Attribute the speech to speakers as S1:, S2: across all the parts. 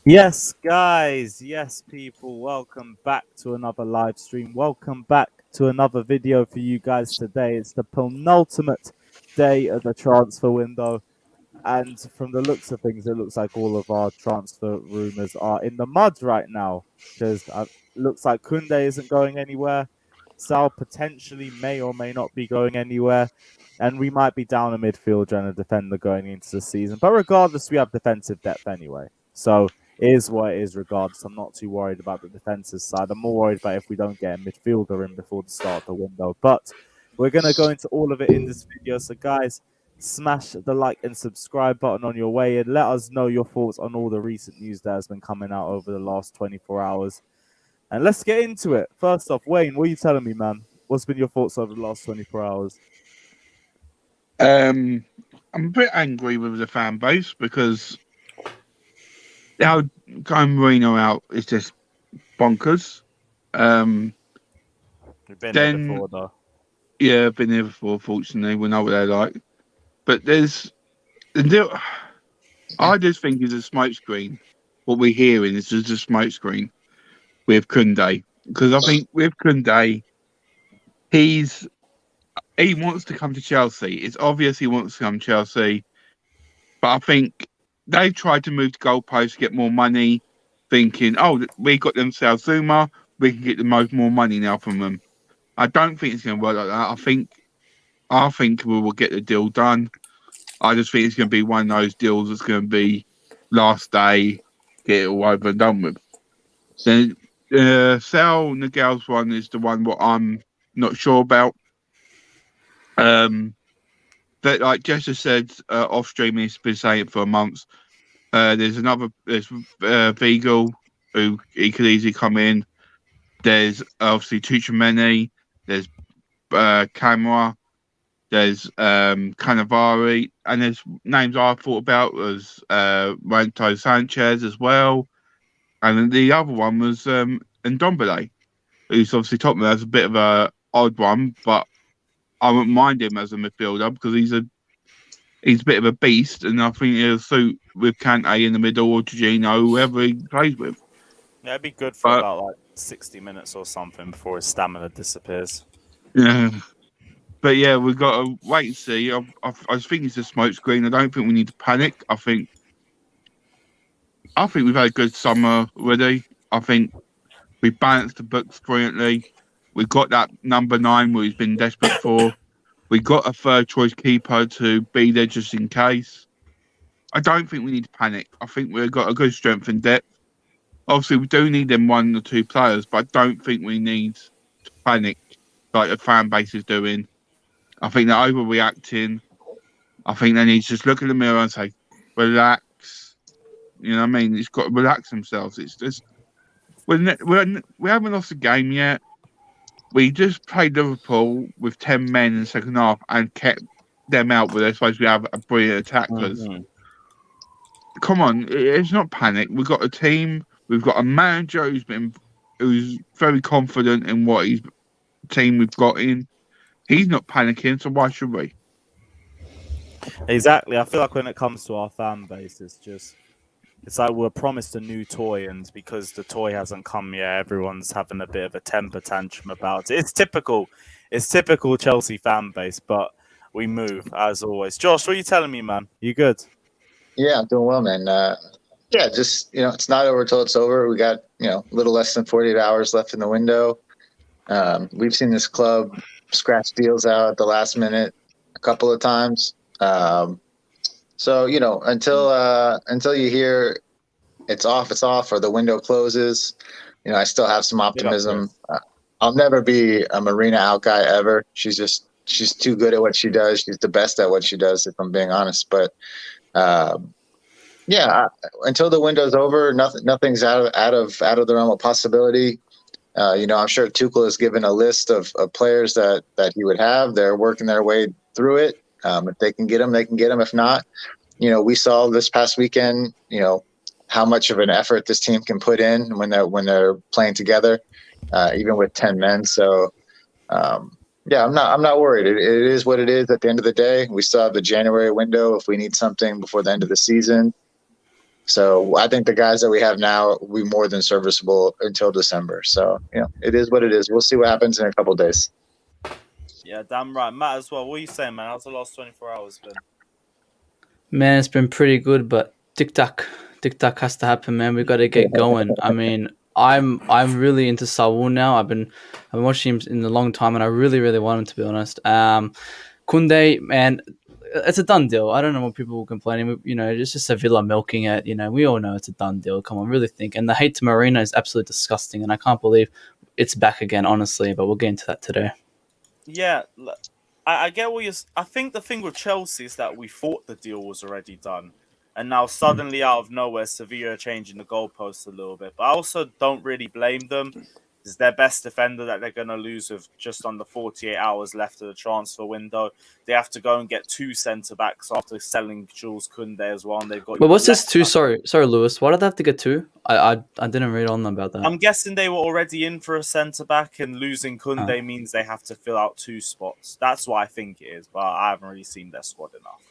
S1: Yes, guys. Yes, people. Welcome back to another live stream. Welcome back to another video for you guys today. It's the penultimate day of the transfer window. And from the looks of things, it looks like all of our transfer rumors are in the mud right now. Because it looks like Kounde isn't going anywhere. Saul potentially may or may not be going anywhere. And we might be down a midfielder and a defender going into the season. But regardless, we have defensive depth anyway. So it is what it is regardless. I'm not too worried about the defensive side. I'm more worried about if we don't get a midfielder in before the start of the window. But we're going to go into all of it in this video. So guys, smash the like and subscribe button on your way and let us know your thoughts on all the recent news that has been coming out over the last 24 hours. And let's get into it. First off, Wayne, what are you telling me, man? What's been your thoughts over the last 24 hours?
S2: I'm a bit angry with the fan base because how going Marino out is just bonkers.
S1: We've been here before, though.
S2: Yeah, I've been here before, fortunately. We know what they're like. But there's the deal. I just think it's a smokescreen. What we're hearing is just a smokescreen with Kounde. Because I think with Kounde, he wants to come to Chelsea. It's obvious he wants to come to Chelsea. But I think they tried to move the goalposts to get more money, thinking, oh, we got themselves Zouma, we can get the more money now from them. I don't think it's going to work like that. I think we will get the deal done. I just think it's going to be one of those deals that's going to be last day, get it all over and done with. Then Sal Nagel's one is the one what I'm not sure about. But like Jessa said off stream, he's been saying it for months. There's Vigal, who he could easily come in. There's obviously Tuchel, there's Camera, there's Cannavaro, and there's names I thought about was Ranto Sanchez as well. And then the other one was Ndombele, who's obviously Tottenham as a bit of a odd one, but I wouldn't mind him as a midfielder because he's a bit of a beast, and I think he'll suit with Kanté in the middle or Jorginho, whoever he plays with.
S1: Yeah, it'd be good for about like 60 minutes or something before his stamina disappears.
S2: Yeah. But yeah, we've got to wait and see. I just think it's a smokescreen. I don't think we need to panic. I think we've had a good summer already. I think we balanced the books brilliantly. We got that number 9 we've been desperate for. We got a third choice keeper to be there just in case. I don't think we need to panic. I think we've got a good strength and depth. Obviously, we do need them 1 or 2 players, but I don't think we need to panic like the fan base is doing. I think they're overreacting. I think they need to just look in the mirror and say, relax. You know what I mean? It's got to relax themselves. It's just, we haven't lost a game yet. We just played Liverpool with 10 men in the second half and kept them out where they're supposed to have a brilliant attackers.
S1: Mm-hmm.
S2: Come on, it's not panic. We've got a team. We've got a manager who's very confident in what his team we've got in. He's not panicking, so why should we?
S1: Exactly. I feel like when it comes to our fan base, it's like we're promised a new toy, and because the toy hasn't come yet, everyone's having a bit of a temper tantrum about it. It's typical Chelsea fan base, but we move as always. Josh, what are you telling me, man? You good?
S3: Yeah, I'm doing well, man. Just it's not over till it's over. We got a little less than 48 hours left in the window. We've seen this club scratch deals out at the last minute a couple of times. So until you hear it's off, or the window closes, I still have some optimism. I'll never be a Marina out guy ever. She's too good at what she does. She's the best at what she does, if I'm being honest. But until the window's over, nothing's out of the realm of possibility. I'm sure Tuchel has given a list of players that he would have. They're working their way through it. If they can get them, they can get them. If not, we saw this past weekend, how much of an effort this team can put in when they're playing together, even with 10 men. So, I'm not worried. It is what it is at the end of the day. We still have the January window if we need something before the end of the season. So I think the guys that we have now will be more than serviceable until December. So, it is what it is. We'll see what happens in a couple of days.
S1: Yeah, damn right. Matt as well. What are you saying, man? How's the last 24 hours been?
S4: Man, it's been pretty good, but TikTok has to happen, man. We got to get going. I mean, I'm really into Saul now. I've been watching him in a long time, and I really, really want him, to be honest. Kounde, man, it's a done deal. I don't know what people were complaining. It's just Sevilla milking it. We all know it's a done deal. Come on, really think. And the hate to Marina is absolutely disgusting, and I can't believe it's back again, honestly. But we'll get into that today.
S1: Yeah, I get what you're. I think the thing with Chelsea is that we thought the deal was already done, and now suddenly out of nowhere, Sevilla are changing the goalposts a little bit. But I also don't really blame them. It's their best defender that they're going to lose with just under 48 hours left of the transfer window. They have to go and get 2 centre-backs after selling Jules, Kounde as well. And they've got.
S4: But what's this 2? Sorry, Lewis. Why did they have to get 2? I didn't read on about that.
S1: I'm guessing they were already in for a centre-back, and losing Kounde means they have to fill out 2 spots. That's what I think it is, but I haven't really seen their squad enough.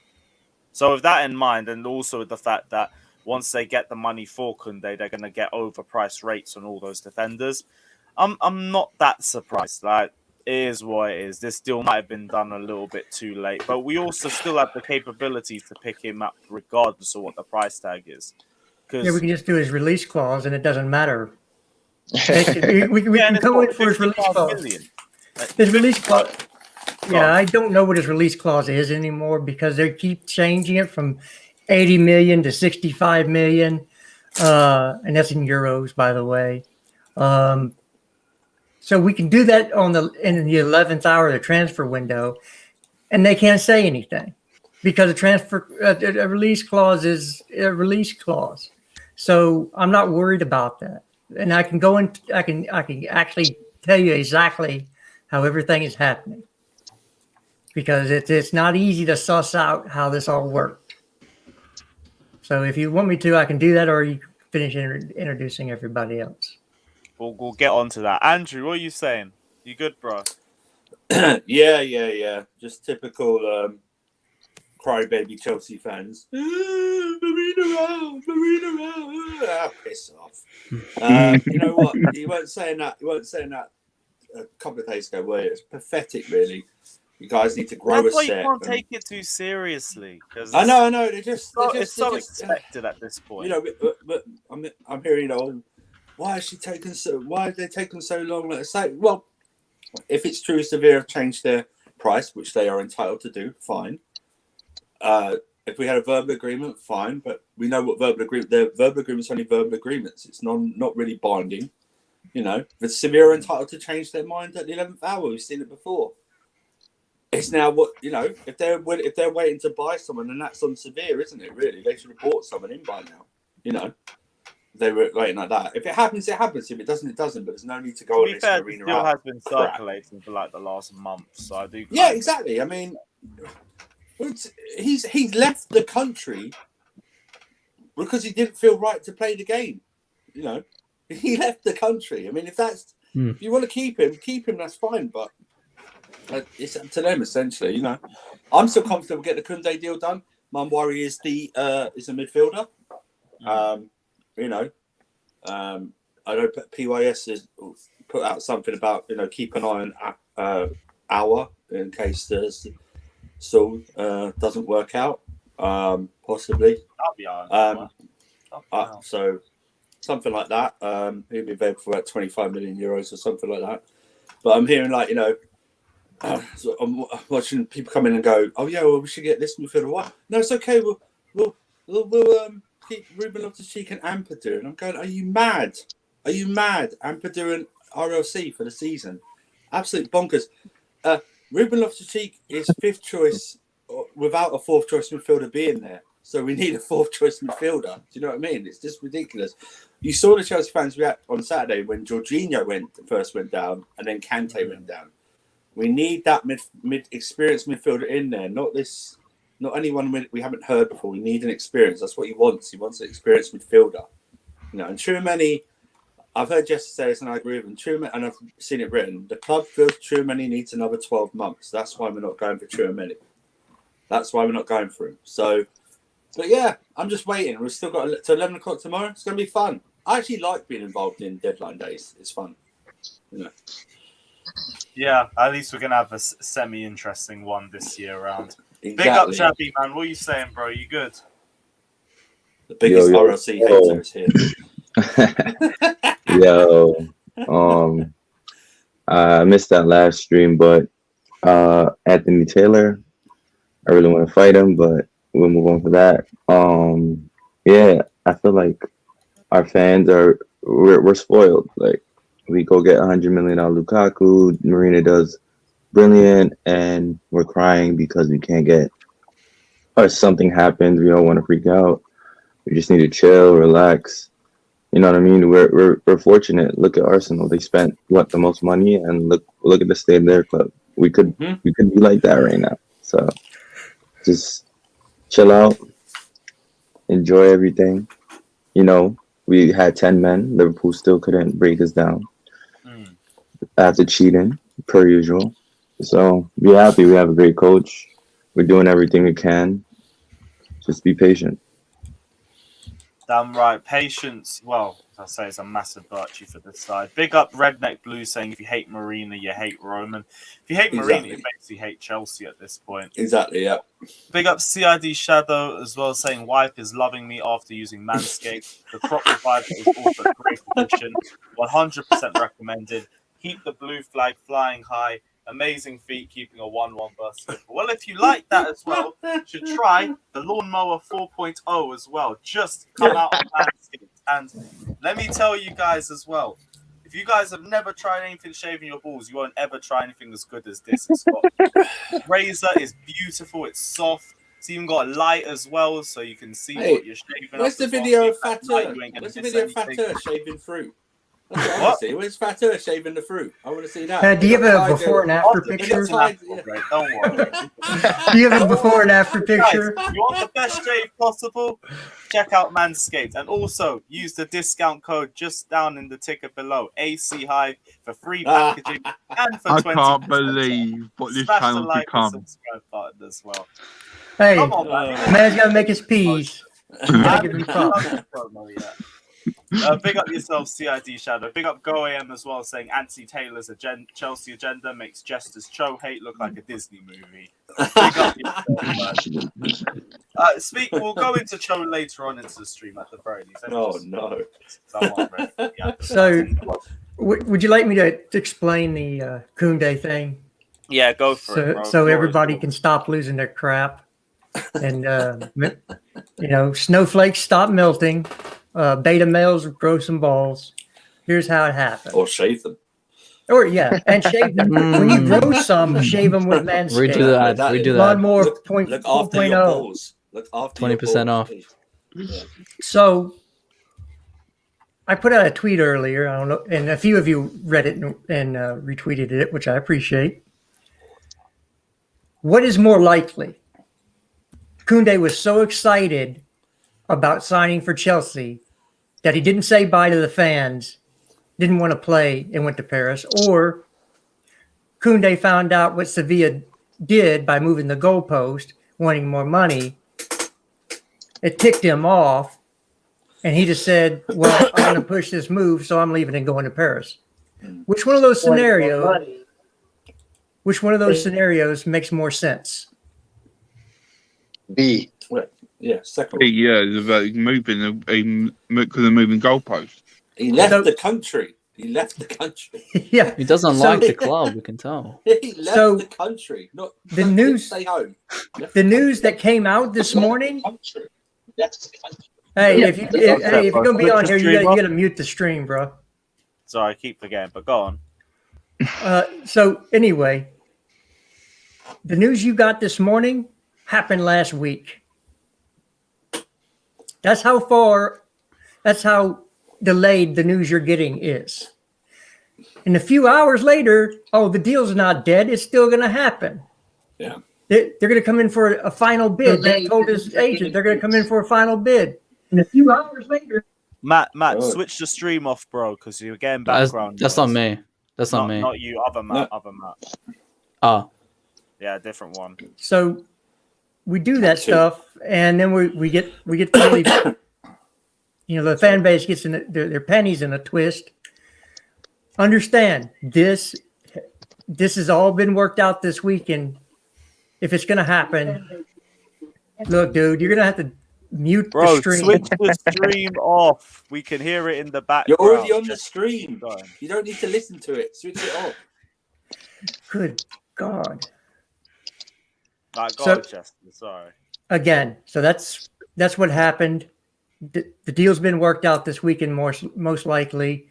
S1: So with that in mind, and also with the fact that once they get the money for Kounde, they're going to get overpriced rates on all those defenders. I'm not that surprised. Like, it is what it is. This deal might have been done a little bit too late, but we also still have the capability to pick him up regardless of what the price tag is.
S5: Yeah, we can just do his release clause, and it doesn't matter. we can come in for his release clause. His release clause. Yeah, I don't know what his release clause is anymore because they keep changing it from 80 million to 65 million, and that's in euros, by the way. So we can do that in the 11th hour of the transfer window, and they can't say anything because a release clause is a release clause. So I'm not worried about that, and I can go in. I can actually tell you exactly how everything is happening because it's not easy to suss out how this all worked. So if you want me to, I can do that, or you can finish introducing everybody else.
S1: We'll get on to that. Andrew, what are you saying? You good, bro?
S6: Yeah. Just typical crybaby Chelsea fans. Marina. Piss off. You know what? You weren't saying that a couple of days ago, were you? It's pathetic, really. You guys need to grow
S1: That's
S6: a
S1: why
S6: set.
S1: you can't take it too seriously.
S6: I know.
S1: It's so expected at this point.
S6: But I'm hearing, why are they taking so long? Let's say, well, if it's true Sevilla have changed their price, which they are entitled to do, fine. If we had a verbal agreement, fine. But we know what verbal agreements only verbal agreements. It's not really binding. The Sevilla are entitled to change their mind at the 11th hour. We've seen it before. It's now if they're waiting to buy someone, then that's on Sevilla, isn't it? Really, they should have bought someone in by now. They were waiting like that. If it happens, it happens. If it doesn't, it doesn't. But there's no need to go on this Marina.
S1: Still has been circulating for like the last month, so I do.
S6: Yeah, exactly. I mean, he's left the country because he didn't feel right to play the game. He left the country. I mean, if you want to keep him. That's fine. But it's up to them essentially. I'm still confident we'll get the Kounde deal done. My worry is a midfielder. I know PYS has put out something about keep an eye on Hour in case there's Saul doesn't work out, possibly.
S1: That'll be
S6: so something like that. He'll be available for about 25 million euros or something like that. But I'm hearing so I'm watching people come in and go, "Oh yeah, well we should get this midfielder." What? No, it's okay. We'll keep Ruben Loftus-Cheek and Ampadu. And I'm going, are you mad? Ampadu and RLC for the season. Absolute bonkers. Ruben Loftus-Cheek is 5th choice without a 4th choice midfielder being there. So we need a 4th choice midfielder. Do you know what I mean? It's just ridiculous. You saw the Chelsea fans react on Saturday when Jorginho first went down and then Kanté went down. We need that experienced midfielder in there, not anyone we haven't heard before. We need an experience. That's what he wants. He wants an experienced midfielder. And Tchouaméni, I've heard Jesse say this and I agree with him. Tchouaméni, and I've seen it written. The club feels Tchouaméni needs another 12 months. That's why we're not going for Tchouaméni. That's why we're not going for him. So But yeah, I'm just waiting. We've still got to 11 o'clock tomorrow. It's going to be fun. I actually like being involved in deadline days. It's fun. You know.
S1: Yeah, at least we're going to have a semi-interesting one this year round.
S6: Exactly.
S1: Big up, Shabby, man. What are you saying, bro? You good?
S6: The biggest RLC hater is here.
S7: I missed that last stream, but Anthony Taylor, I really want to fight him, but we'll move on for that. Yeah, I feel like our fans we're spoiled. Like, we go get $100 million Lukaku, Marina does brilliant, and we're crying because we can't get, or something happens, we don't want to freak out. We just need to chill, relax. You know what I mean? We're fortunate. Look at Arsenal. They spent the most money, and look at the state of their club. We could be like that right now. So just chill out, enjoy everything. You know, we had 10 men. Liverpool still couldn't break us down after cheating, per usual. So be happy. We have a great coach. We're doing everything we can. Just be patient.
S1: Damn right. Patience, well, I say it's a massive virtue for this side. Big up Redneck Blue saying if you hate Marina, you hate Roman. If you hate Marina, you basically hate Chelsea at this point.
S6: Exactly, yeah.
S1: Big up CID Shadow as well, saying wife is loving me after using Manscaped. The crop reviver is also a great addition. 100% recommended. Keep the blue flag flying high. Amazing feat keeping a 1-1 burst. Well, if you like that as well, you should try the Lawnmower 4.0 as well. Just come out on Manscaped. And let me tell you guys as well, if you guys have never tried anything shaving your balls, you won't ever try anything as good as this. It's got razor is beautiful, it's soft. It's even got a light as well, so you can see what you're shaving.
S6: Where's the video of Fatter? Where's the video of Fatter shaving fruit? That's what I want to see. Where's Fatter shaving the fruit? I want to see that.
S5: Do you have a before and after picture?
S1: Don't worry.
S5: Do you have a before and after picture?
S1: Guys, you want the best shave possible? Check out Manscaped, and also use the discount code just down in the ticker below, AC Hive, for free packaging and for 20%. I
S2: can't believe what this channel's
S1: like
S2: become.
S1: Subscribe button as well.
S5: Hey,
S1: come on, man.
S5: Man's got to make his peas.
S1: Big up yourself, CID Shadow. Big up Go AM as well, saying Anthony Taylor's Chelsea agenda makes Jester's Cho hate look like a Disney movie. Big up yourself, we'll go into Cho later on into the stream at the very least.
S6: Oh no!
S5: So, would you like me to explain the Kounde thing?
S1: Yeah, go for it. Bro.
S5: So everybody can stop losing their crap, and snowflakes stop melting. Beta males grow some balls. Here's how it happens.
S6: Or shave them.
S5: And shave them. When you grow some, shave them with Manscaped.
S4: Redo that.
S5: Lawnmower
S6: Look after your balls. Look after
S4: 20% off.
S6: Yeah.
S5: So, I put out a tweet earlier. I don't know, and a few of you read it and retweeted it, which I appreciate. What is more likely? Kounde was so excited about signing for Chelsea that he didn't say bye to the fans, didn't want to play, and went to Paris, or Kounde found out what Sevilla did by moving the goalpost, wanting more money. It ticked him off, and he just said, well, I'm going to push this move, so I'm leaving and going to Paris. Which one of those scenarios makes more sense?
S3: B.
S6: Yeah, second.
S2: Yeah, it's about moving because of moving goalposts.
S6: He left the country.
S5: Yeah,
S4: he doesn't like the club. We can tell.
S6: He left the country. Not
S5: the news.
S6: Stay home.
S5: The news that came out this morning. Hey, if you're gonna be on here, you gotta mute the stream, bro.
S1: Sorry, I keep forgetting, but go on.
S5: So anyway, the news you got this morning happened last week. That's how delayed the news you're getting is. And a few hours later, the deal's not dead. It's still going to happen.
S6: Yeah.
S5: They're going to come in for a final bid. They told his agent they're going to come in for a final bid. And a few hours later.
S1: Matt, switch the stream off, bro, because you're getting background.
S4: That's not me. That's not me.
S1: Not you, other Matt.
S4: Oh.
S1: Yeah, different one.
S5: So we do that stuff, and then we get really, the fan base gets in their pennies in a twist. Understand this has all been worked out this weekend. If it's going to happen, look, dude, you're going to have to mute the stream.
S1: Switch the stream off. We can hear it in the background.
S6: You're already on the stream. You don't need to listen to it. Switch it off.
S5: Good God.
S1: Chester. Sorry.
S5: Again, so that's what happened. The deal's been worked out this weekend, most likely.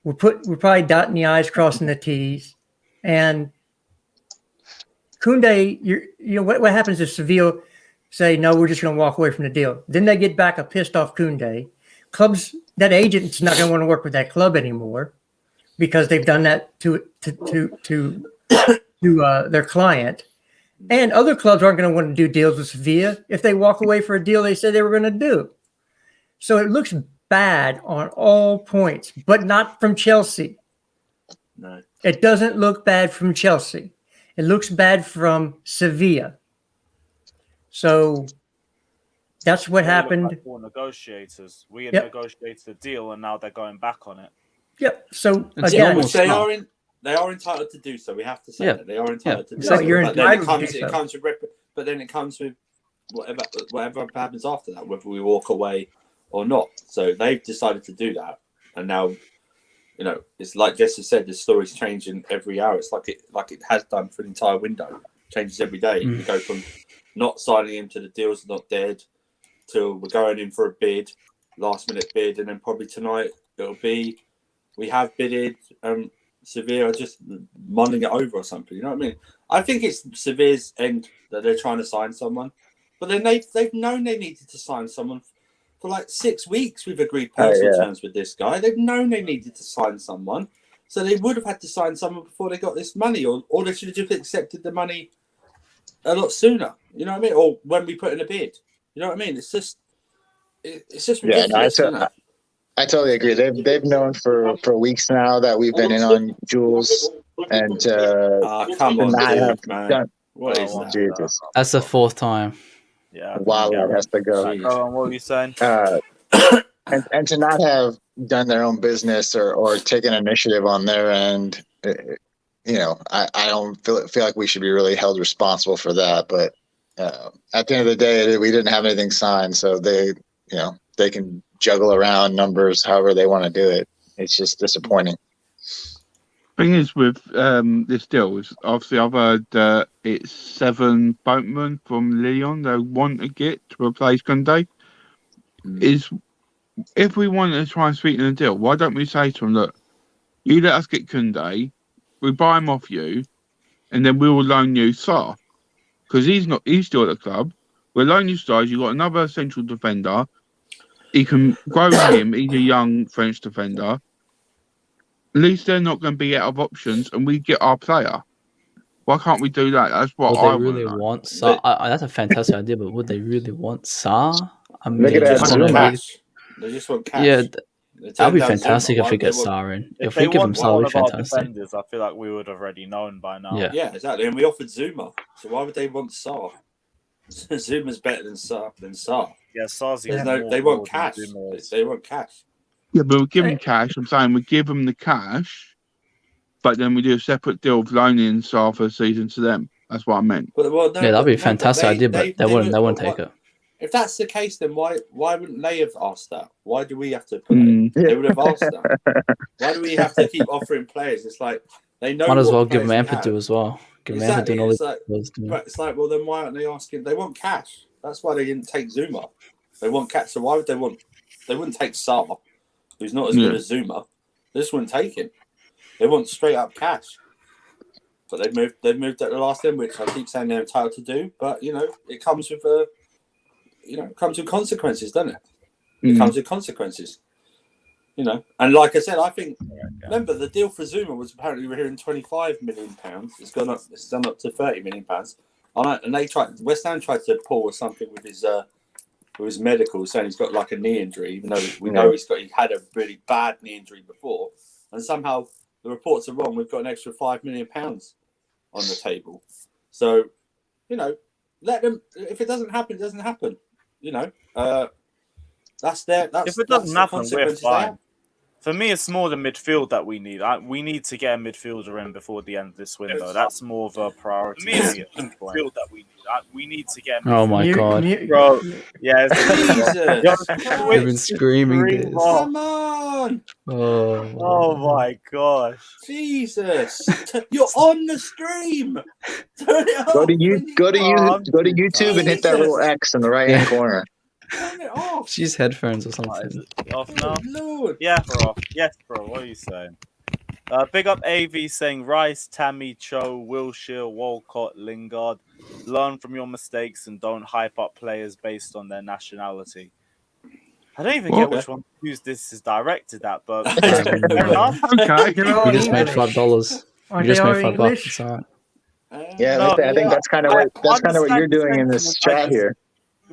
S5: We're probably dotting the I's, crossing the T's, and Kounde. What happens if Sevilla say no? We're just going to walk away from the deal. Then they get back a pissed off Kounde. Clubs, that agent's not going to want to work with that club anymore because they've done that to their client. And other clubs aren't going to want to do deals with Sevilla if they walk away for a deal they said they were going to do. So it looks bad on all points, but not from Chelsea.
S6: No.
S5: It doesn't look bad from Chelsea. It looks bad from Sevilla. So that's what happened.
S1: For negotiators. We had negotiated a deal and now they're going back on it.
S5: Yep. So
S4: It's
S5: again,
S4: almost
S6: they are entitled to do so. We have to say that they are entitled to do
S5: so.
S6: so.
S5: You're
S6: But then
S5: entitled to do so.
S6: but then it comes with whatever happens after that, whether we walk away or not. So they've decided to do that, and now, it's like Jesse said, the story's changing every hour. It's like it has done for the entire window. Changes every day. We go from not signing him to the deal's not dead, till we're going in for a bid, last minute bid, and then probably tonight it'll be we have bidded. Sevilla are just mulling it over or something. You know what I mean? I think it's Sevilla's end that they're trying to sign someone, but then they've known they needed to sign someone for like 6 weeks. We've agreed personal terms with this guy. They've known they needed to sign someone, so they would have had to sign someone before they got this money, or they should have just accepted the money a lot sooner. You know what I mean? Or when we put in a bid. You know what I mean? It's just ridiculous.
S3: I totally agree. They've known for weeks now that we've been in on Jules, and
S6: come on, dude, man. What is that?
S3: Jesus.
S4: That's the fourth time.
S1: Yeah.
S3: Wow, that has to go.
S1: What were you saying?
S3: And to not have done their own business or taken initiative on their end, I don't feel like we should be really held responsible for that. But at the end of the day, we didn't have anything signed, so they can juggle around numbers however they want to do it. It's just disappointing.
S2: Thing is with this deal is obviously I've heard it's 7 boatmen from Lyon they want to get to replace Kanté. Is if we want to try and sweeten the deal, why don't we say to them, look, you let us get Kanté, we buy him off you, and then we will loan you Sarr, because he's still at the club. We'll loan you Sarr. You've got another central defender. He can grow him. He's a young French defender. At least they're not going to be out of options, and we get our player. Why can't we do that? That's what I
S4: really want Sarr. That's a fantastic idea, but would they really want Sarr? I mean,
S3: Look at that Zouma.
S6: They just want cash.
S4: Yeah, that'd be fantastic if we get Sarr in. If we give him Sarr, it'd be fantastic.
S1: Defenders, I feel like we would have already known by now.
S4: Yeah,
S6: exactly. And we offered Zouma, so why would they want Sarr? Zouma's better than Sarr.
S1: Yeah, Sarr's
S6: they want cash. They want cash.
S2: Yeah, but we give them cash. I'm saying we give them the cash, but then we do a separate deal of loaning Sarr for a season to them. That's what I meant.
S4: That'd be a fantastic idea, but they wouldn't take it.
S6: If that's the case, then why wouldn't they have asked that? Why do we have to put it? They would have asked that. Why do we have to keep offering players? It's like they know.
S4: Might as well give them Ampadu as well. Give them Ampadu and all these.
S6: It's like, well, then why aren't they asking? They want cash. That's why they didn't take Zouma. They want cash. So why would they want? They wouldn't take Sarr, who's not as good as Zouma. They just wouldn't take him. They want straight up cash. But they've moved at the last end, which I keep saying they're entitled to do. But it comes with comes with consequences, doesn't it? It comes with consequences. And like I said, I think remember the deal for Zouma was apparently we're hearing £25 million. It's gone up. It's done up to £30 million. And West Ham tried to pull something with his medical, saying he's got like a knee injury, even though we know he had a really bad knee injury before. And somehow the reports are wrong. We've got an extra £5 million on the table. So, let them. If it doesn't happen, it doesn't happen. You know, that's their. That's,
S1: If it doesn't happen, we're
S6: consequences they have.
S1: fine. For me, it's more the midfield that we need. We need to get a midfielder in before the end of this window. That's more of a priority. For me, it's the midfield that we need. We need to get a midfield.
S4: Oh my god!
S1: Bro, yeah,
S6: Jesus.
S4: You've been screaming this.
S6: Come on!
S1: Oh my gosh!
S6: Jesus! You're on the stream. Turn it off.
S3: Go to YouTube and hit that little X in the right hand corner.
S6: Turn it off.
S4: She's headphones or something.
S1: Is it off now?
S6: Lord.
S1: Yeah, bro. Yes, bro. What are you saying? Big up AV saying Rice, Tammy, Cho, Wilshere, Walcott, Lingard. Learn from your mistakes and don't hype up players based on their nationality. I don't even get which one whose this is directed at, but fair enough.
S2: Okay.
S4: We just made $5. We just made $5. It's all right.
S3: Yeah, I think that's kind of what you're doing in this chat here.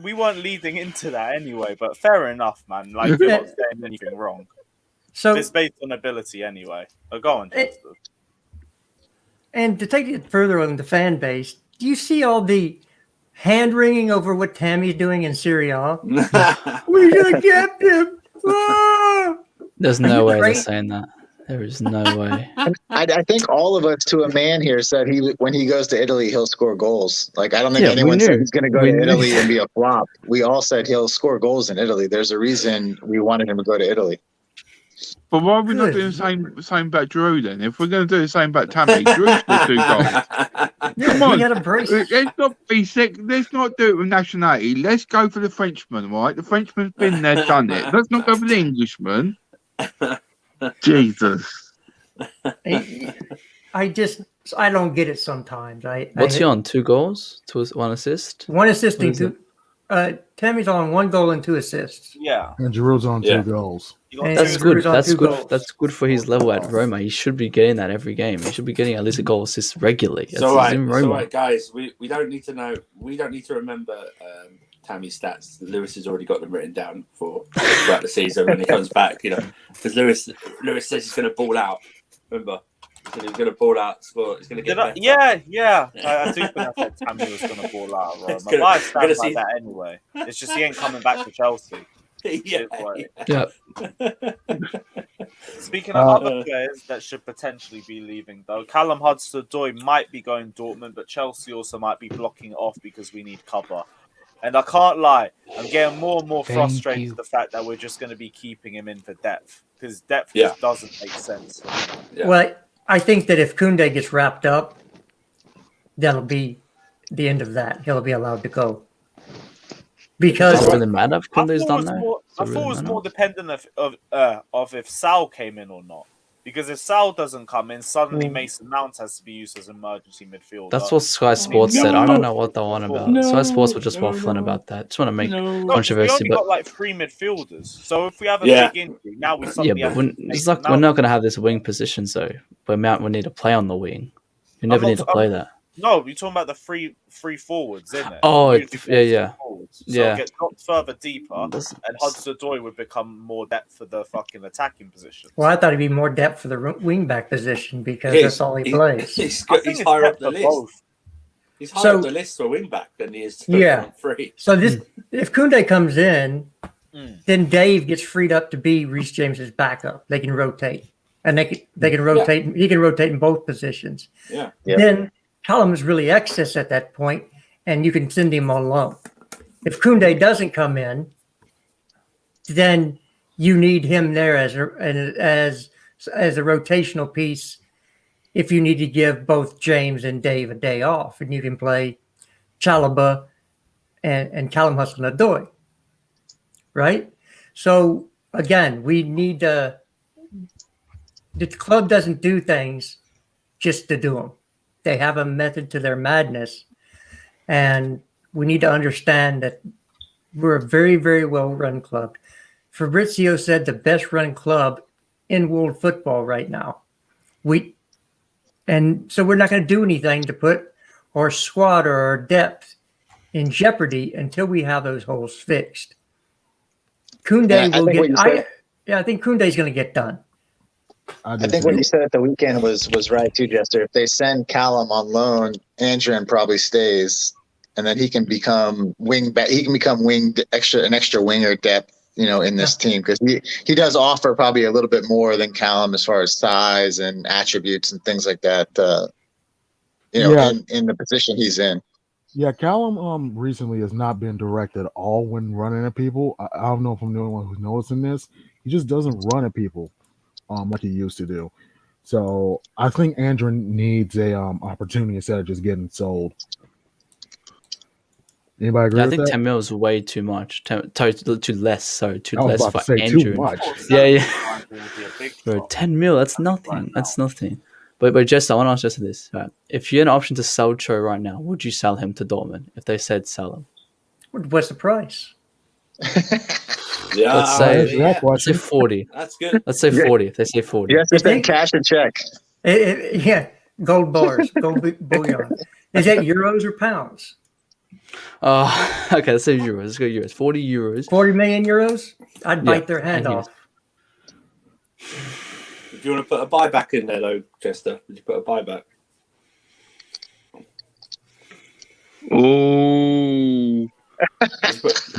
S1: We weren't leading into that anyway, but fair enough, man. Like, you're not saying anything wrong.
S5: So
S1: it's based on ability anyway. Go on, Justin.
S5: And to take it further on the fan base, do you see all the hand wringing over what Tammy's doing in Syria? We should have kept him. Ah!
S4: There's no way they're saying that. There is no way.
S3: I think all of us, to a man here, said when he goes to Italy, he'll score goals. Like, I don't think anyone said he's going to go to Italy and be a flop. We all said he'll score goals in Italy. There's a reason we wanted him to go to Italy.
S2: But why are we not doing the same about Drew then? If we're going to do the same about Tammy, Drew should do goals. Come on. Let's not be sick. Let's not do it with nationality. Let's go for the Frenchman, right? The Frenchman's been there, done it. Let's not go for the Englishman. Jesus.
S5: I don't get it sometimes.
S4: What's he on? 2 goals? 1 assist?
S5: 1 assist and 2. Tammy's on 1 goal and 2 assists.
S1: Yeah.
S8: And Giroud's on 2 goals.
S4: That's good. That's good. That's good for his level at Roma. He should be getting that every game. He should be getting at least a goal assist regularly.
S6: It's all right, guys. We don't need to know. We don't need to remember Tammy's stats. Lewis has already got them written down throughout the season when he comes back. You know, because Lewis says he's going to ball out. Remember, he's going to ball out. Score. He's going to get better.
S1: Yeah. I do think I said Tammy was going to ball out. Right? My life stands like that anyway. It's just he ain't coming back to Chelsea.
S4: Yeah.
S1: Speaking of other players that should potentially be leaving, though, Callum Hudson-Odoi might be going Dortmund, but Chelsea also might be blocking it off because we need cover. And I can't lie, I'm getting more and more frustrated with the fact that we're just going to be keeping him in for depth, because depth just doesn't make sense.
S5: Yeah. Well, I think that if Kounde gets wrapped up, that'll be the end of that. He'll be allowed to go. Because
S4: does it really matter if Kounde's done that?
S1: I thought it was more dependent of if Saul came in or not. Because if Saul doesn't come in, suddenly Mason Mount has to be used as emergency midfielder.
S4: That's what Sky Sports said. I don't know what they're on about. Sky Sports were just waffling about that. Just want to make controversy.
S1: We only got like 3 midfielders. So if we have a big injury, now we suddenly have
S4: we're not going to have this wing position, so where Mount will need to play on the wing. We never need to play that.
S1: No, you're talking about the three forwards, isn't it?
S4: Oh, yeah.
S1: So it gets dropped further deeper, and Hudson-Odoi would become more depth for the fucking attacking position.
S5: Well, I thought he'd be more depth for the wing-back position because that's all he plays.
S6: He's higher up the list. He's higher up the list for wing-back than he is for free.
S5: So if Kounde comes in, then Dave gets freed up to be Reece James's backup. They can rotate, and they can rotate. He can rotate in both positions.
S6: Yeah.
S5: Then Callum is really excess at that point, and you can send him on loan. If Kounde doesn't come in, then you need him there as a rotational piece. If you need to give both James and Dave a day off, and you can play Chalobah and Callum Hudson-Odoi, right? So again, we need the club doesn't do things just to do them. They have a method to their madness, and we need to understand that we're a very, very well-run club. Fabrizio said the best-run club in world football right now. And so we're not going to do anything to put our squad or our depth in jeopardy until we have those holes fixed. Kounde will get. I think Kounde's going to get done.
S3: I think what you said at the weekend was right too, Jester. If they send Callum on loan, Andrian probably stays. and then he can become wing back. He can become an extra winger depth, in this team, because he does offer probably a little bit more than Callum as far as size and attributes and things like that. In the position he's in.
S8: Yeah, Callum recently has not been direct at all when running at people. I don't know if I'm the only one who's noticing this. He just doesn't run at people like he used to do. So I think Andrew needs a opportunity instead of just getting sold. Anybody agree
S4: I
S8: with
S4: think
S8: that?
S4: 10 mil is way too much. Too less.
S8: I was
S4: less
S8: about
S4: for
S8: to say
S4: Andrew.
S8: too much.
S4: Yeah. Bro, 10 mil, that's nothing. That's nothing. But Jess, I want to ask Jess this. Right. If you had an option to sell Cho right now, would you sell him to Dortmund if they said sell him?
S5: What's the price?
S6: Yeah,
S4: Let's say 40.
S6: That's good.
S4: Let's say 40 if they say 40.
S3: Yes, it's been cash and check.
S5: Yeah, gold bars, gold bullion. Is that euros or pounds?
S4: Okay, let's say euros. Let's go euros. 40 euros.
S5: 40 million euros? I'd bite their hand off.
S6: Do you want to put a buyback in there, though, Chester? Would you put a buyback?
S2: Oh.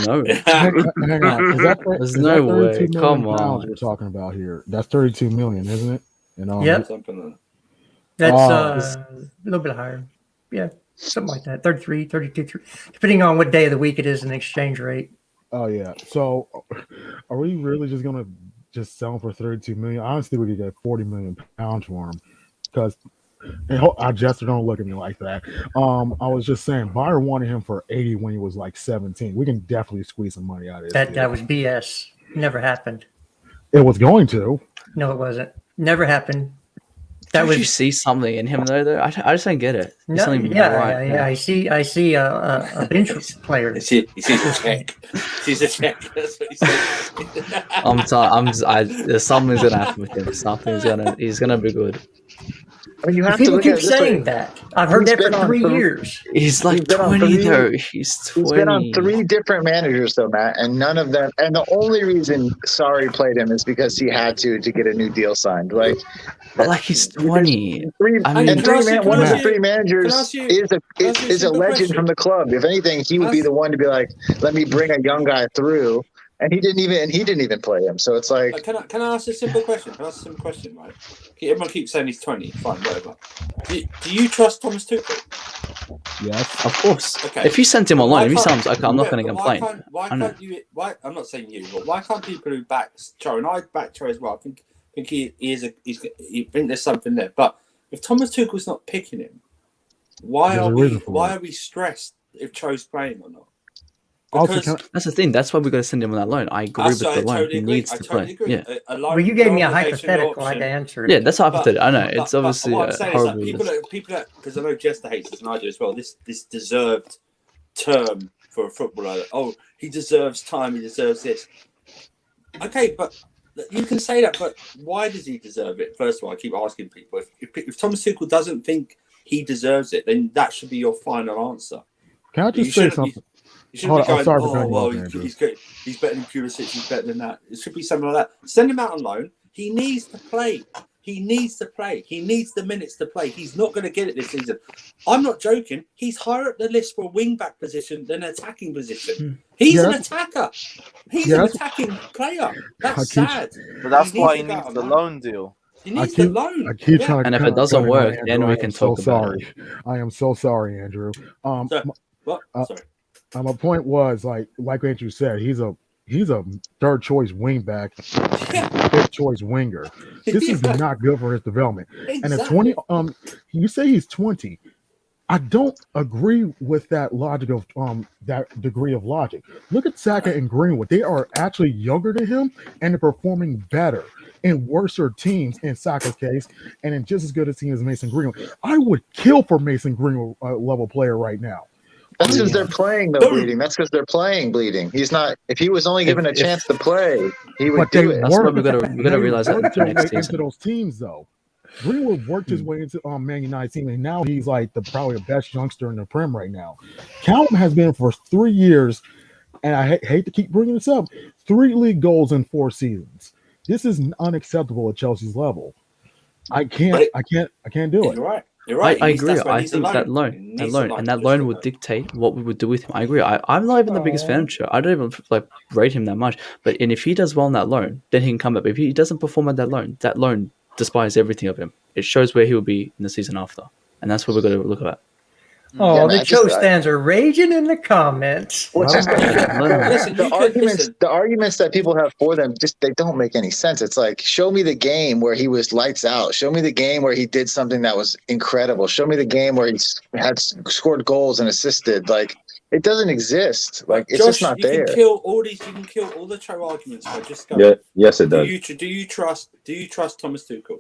S4: No.
S8: Hang on.
S4: There's no way. Come on.
S8: We're talking about here. That's 32 million, isn't it?
S5: Yep.
S6: Something like that.
S5: That's a little bit higher. Yeah, something like that. 33, 32, depending on what day of the week it is in exchange rate.
S8: Oh, yeah. So are we really just going to just sell him for 32 million? Honestly, we could get 40 million pounds for him because Jester, don't look at me like that. I was just saying Bayern wanted him for 80 when he was like 17. We can definitely squeeze some money out of this.
S5: That was BS. Never happened.
S8: It was going to.
S5: No, it wasn't. Never happened.
S4: Did you see something in him though? I just don't get it.
S5: Yeah. I see a bench player.
S6: He sees a check. He's a check. That's what he says.
S4: There's something's gonna happen with him. He's gonna be good.
S3: I mean, you have
S5: People
S3: to
S5: keep saying that. I've heard that for 3 years.
S4: He's like 20 though. He's 20.
S3: He's been on 3 different managers though, Matt, and none of them. And the only reason Sarri played him is because he had to get a new deal signed.
S4: But he's 20.
S3: One of the 3 managers is a legend from the club. If anything, he would be the one to be like, "Let me bring a young guy through." And he didn't even play him. So it's like,
S6: can I ask a simple question? Right? Everyone keeps saying he's 20. Fine, whatever. Do you trust Thomas Tuchel?
S8: Yes,
S4: of course.
S6: Okay.
S4: If you sent him on loan, if he sounds okay, I'm not going to complain.
S6: Why can't you? I'm not saying you, but why can't people who back Cho, and I back Cho as well? I think he think there's something there. But if Thomas Tuchel's not picking him, why are we stressed if Cho's playing or not?
S4: That's the thing. That's why we got to send him on that loan. I agree with the loan. He needs to play.
S6: Agree.
S4: Yeah.
S5: Well, you gave me a hypothetical. I had to answer it.
S4: Yeah, that's hypothetical. I know. It's obviously
S6: what I'm saying is
S4: horrible.
S6: that people because I know Jester hates this and I do as well. This deserved term for a footballer. Oh, he deserves time. He deserves this. Okay, but you can say that. But why does he deserve it? First of all, I keep asking people. If Thomas Tuchel doesn't think he deserves it, then that should be your final answer.
S8: Can I just say something?
S6: You shouldn't be going, he's good. He's better than Pulisic. He's better than that. It should be something like that. Send him out on loan. He needs to play. He needs the minutes to play. He's not going to get it this season. I'm not joking. He's higher up the list for a wing-back position than an attacking position. He's an attacker. He's an attacking player. That's sad.
S1: But that's why he needs the loan deal.
S6: He needs the loan.
S4: And if it doesn't work, then we can talk about it.
S8: I am so sorry, Andrew.
S6: Sorry.
S8: My point was like Andrew said, he's a third choice wing back, fifth choice winger. This is not good for his development. Exactly. And at 20, you say he's 20. I don't agree with that logic of that degree of logic. Look at Saka and Greenwood; they are actually younger than him, and they're performing better in worser teams in Saka's case, and in just as good a team as Mason Greenwood. I would kill for Mason Greenwood level player right now.
S3: That's because they're playing though, bleeding. That's because they're playing bleeding. He's not. If he was only given a chance to play, he would do it.
S4: That's what we gotta realize that next season.
S8: Into those teams though. Greenwood worked his way into Man United team, and now he's like probably the best youngster in the Prem right now. Callum has been for 3 years, and I hate to keep bringing this up. 3 league goals in 4 seasons. This is unacceptable at Chelsea's level. I can't do it.
S6: You're right. You're right.
S4: I agree.
S6: That's why he
S4: I
S6: needs a
S4: think
S6: loan.
S4: that
S6: He
S4: loan,
S6: needs a
S4: and that
S6: just
S4: loan
S6: a
S4: would
S6: loan.
S4: dictate what we would do with him. I agree. I'm not even the biggest fan of Cho. I don't even like rate him that much. And if he does well in that loan, then he can come back. But if he doesn't perform at that loan despises everything of him. It shows where he will be in the season after, and that's what we're going to look at.
S5: Oh,
S3: Yeah,
S5: the
S3: man,
S5: Cho stands are raging in the comments.
S3: Well, just
S6: Listen,
S3: the
S6: you
S3: arguments,
S6: listen.
S3: the arguments that people have for them, just they don't make any sense. It's like, show me the game where he was lights out. Show me the game where he did something that was incredible. Show me the game where he had scored goals and assisted. Like, it doesn't exist. Like, it's
S6: Josh,
S3: just not
S6: you
S3: there.
S6: can kill all these. You can kill all the Cho arguments by just going.
S7: Yeah, yes, it
S6: Do
S7: does.
S6: you trust Thomas Tuchel?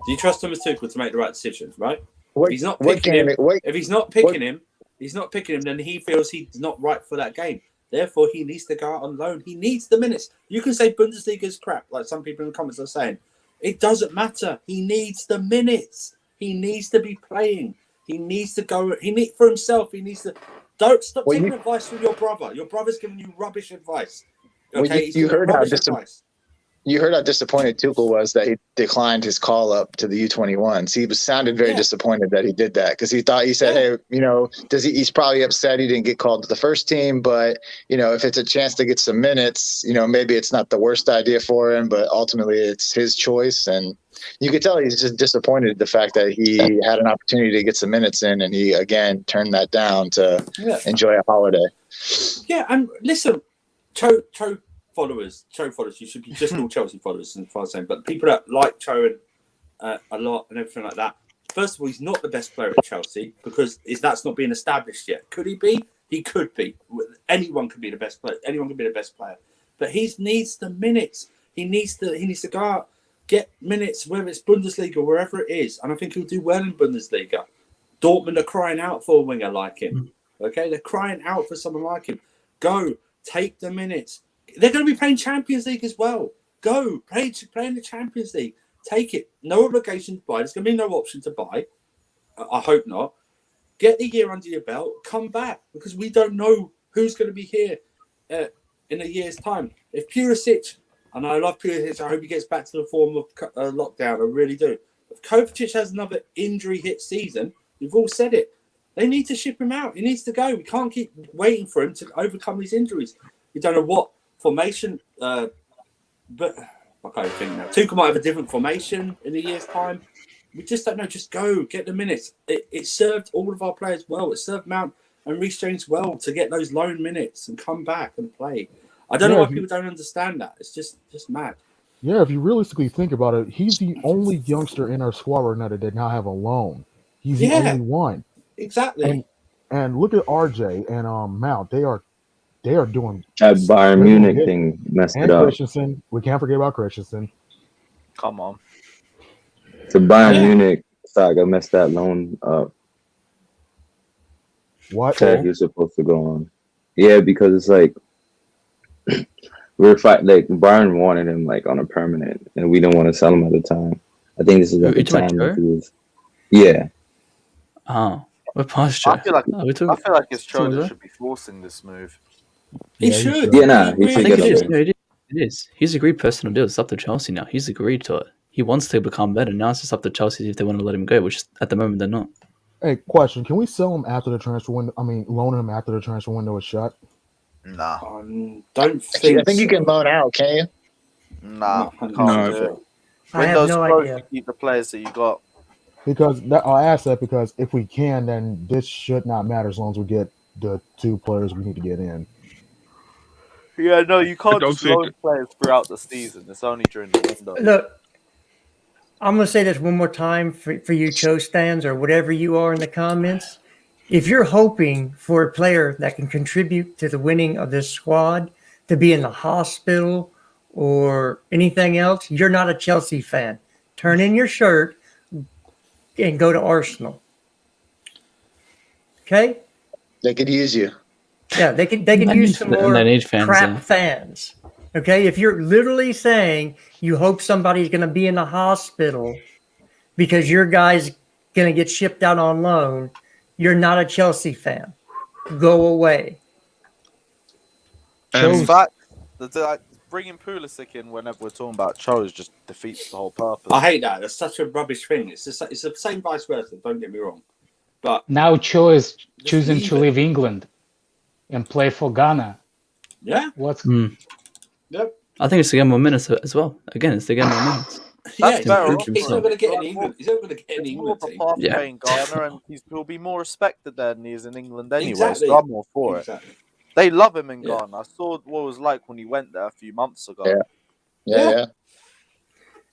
S6: Do you trust Thomas Tuchel to make the right decisions? Right. If he's not picking him, if he's not picking him, then he feels he's not right for that game. Therefore, he needs to go out on loan. He needs the minutes. You can say Bundesliga's crap, like some people in the comments are saying. It doesn't matter. He needs the minutes. He needs to be playing. He needs to go. For himself. He needs to. Don't stop taking advice from your brother. Your brother's giving you rubbish advice. Okay,
S3: you heard how disappointed Tuchel was that he declined his call up to the U21s. He sounded very disappointed that he did that because he said, hey, he's probably upset he didn't get called to the first team, but if it's a chance to get some minutes, maybe it's not the worst idea for him, but ultimately it's his choice. And you could tell he's just disappointed the fact that he had an opportunity to get some minutes in, and he again turned that down to enjoy a holiday.
S6: Yeah, and listen, Cho followers, you should be just all Chelsea followers, as far as saying, but people that like Cho a lot and everything like that. First of all, he's not the best player at Chelsea because that's not being established yet. Could he be? He could be. Anyone can be the best player. Anyone can be the best player, but he needs the minutes. He needs to go out, get minutes, whether it's Bundesliga or wherever it is, and I think he'll do well in Bundesliga. Dortmund are crying out for a winger like him. Okay, they're crying out for someone like him. Go, take the minutes. They're going to be playing Champions League as well. Go, play in the Champions League. Take it. No obligation to buy. There's going to be no option to buy. I hope not. Get the year under your belt. Come back because we don't know who's going to be here in a year's time. If Pulisic, and I love Pulisic, I hope he gets back to the form of lockdown. I really do. If Kovacic has another injury-hit season, we've all said it. They need to ship him out. He needs to go. We can't keep waiting for him to overcome these injuries. We don't know what formation, but I can't think now. Tuchel might have a different formation in a year's time. We just don't know. Just go, get the minutes. It served all of our players well. It served Mount and Reece James well to get those loan minutes and come back and play. I don't know why people don't understand that. It's just mad.
S8: Yeah, if you realistically think about it, he's the only youngster in our squad right now that did not have a loan. He's the only one.
S6: Exactly.
S8: And look at RJ and Mount. They are doing
S7: that Bayern Munich thing messed it up.
S8: Christensen, we can't forget about Christensen.
S9: Come on.
S7: The Bayern Munich saga messed that loan up.
S8: What?
S7: That you're supposed to go on. Yeah, because it's like we're fighting. Like Bayern wanted him like on a permanent, and we didn't want to sell him at the time. I think this is at the time. Yeah.
S4: Oh, we're past Joe.
S9: I feel like his Cho should be forcing this move.
S6: He should.
S7: Yeah, he should get
S4: it is. He's agreed personal deal. It's up to Chelsea now. He's agreed to it. He wants to become better. Now it's just up to Chelsea if they want to let him go, which at the moment they're not.
S8: Hey, question. Can we sell him after the transfer window? I mean, loan him after the transfer window is shut?
S9: Nah.
S6: Don't think
S3: I think you can loan out, can you?
S9: Nah.
S6: No.
S5: I have no idea.
S9: Keep the players that you got.
S8: Because I'll ask that because if we can, then this should not matter as long as we get the 2 players we need to get in.
S9: Yeah, no, you can't just loan players throughout the season. It's only during the window.
S5: Look, I'm going to say this one more time for you Cho stands or whatever you are in the comments. If you're hoping for a player that can contribute to the winning of this squad, to be in the hospital or anything else, you're not a Chelsea fan. Turn in your shirt and go to Arsenal. Okay?
S3: They could use you.
S5: Yeah, they could use some more fans. Okay, if you're literally saying you hope somebody's going to be in the hospital because your guy's going to get shipped out on loan, you're not a Chelsea fan. Go away.
S9: In fact, bringing Pulisic in whenever we're talking about CHOs just defeats the whole purpose.
S6: I hate that. That's such a rubbish thing. It's the same vice versa. Don't get me wrong, but
S10: Now CHO is
S6: Just
S10: choosing
S6: leave
S10: to
S6: it.
S10: leave England and play for Ghana.
S6: yeah,
S10: What's
S6: yep.
S4: I think it's to get more minutes as well. Again, it's to get more minutes.
S6: Yeah,
S9: That's better off
S6: he's
S9: for
S6: not
S9: him.
S6: going to get any England. He's not going to get any
S9: It's more
S6: England
S9: of a
S6: team.
S9: path
S4: Yeah.
S9: playing Ghana, and he'll be more respected there than he is in England anyway.
S6: Exactly.
S9: So I'm all for it.
S6: Exactly.
S9: They love him in
S6: Yeah.
S9: Ghana. I saw what it was like when he went there a few months ago.
S3: Yeah.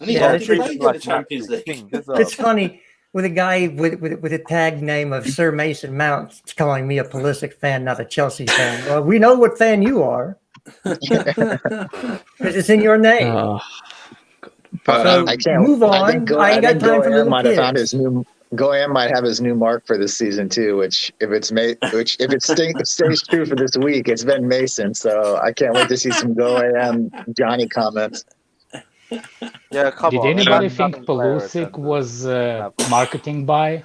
S6: And he
S5: Yeah,
S6: hardly
S5: it's
S6: played
S9: Treated
S6: in
S9: like
S6: the Champions League.
S9: king.
S5: It's funny with a guy with a tag name of Sir Mason Mount calling me a Pulisic fan, not a Chelsea fan. Well, we know what fan you are because it's in your name.
S2: But
S5: So
S3: I can't
S5: move
S3: I
S5: on.
S3: think
S5: I ain't got time for little
S3: might have found
S5: kids.
S3: his new. Goyam might have his new mark for this season too. Which if it stays true for this week, it's been Mason. So I can't wait to see some Goyam Johnny comments.
S9: Yeah, come
S10: Did
S9: on.
S10: anybody
S9: That
S10: think
S9: doesn't play our
S10: Pulisic
S9: agenda.
S10: was marketing buy?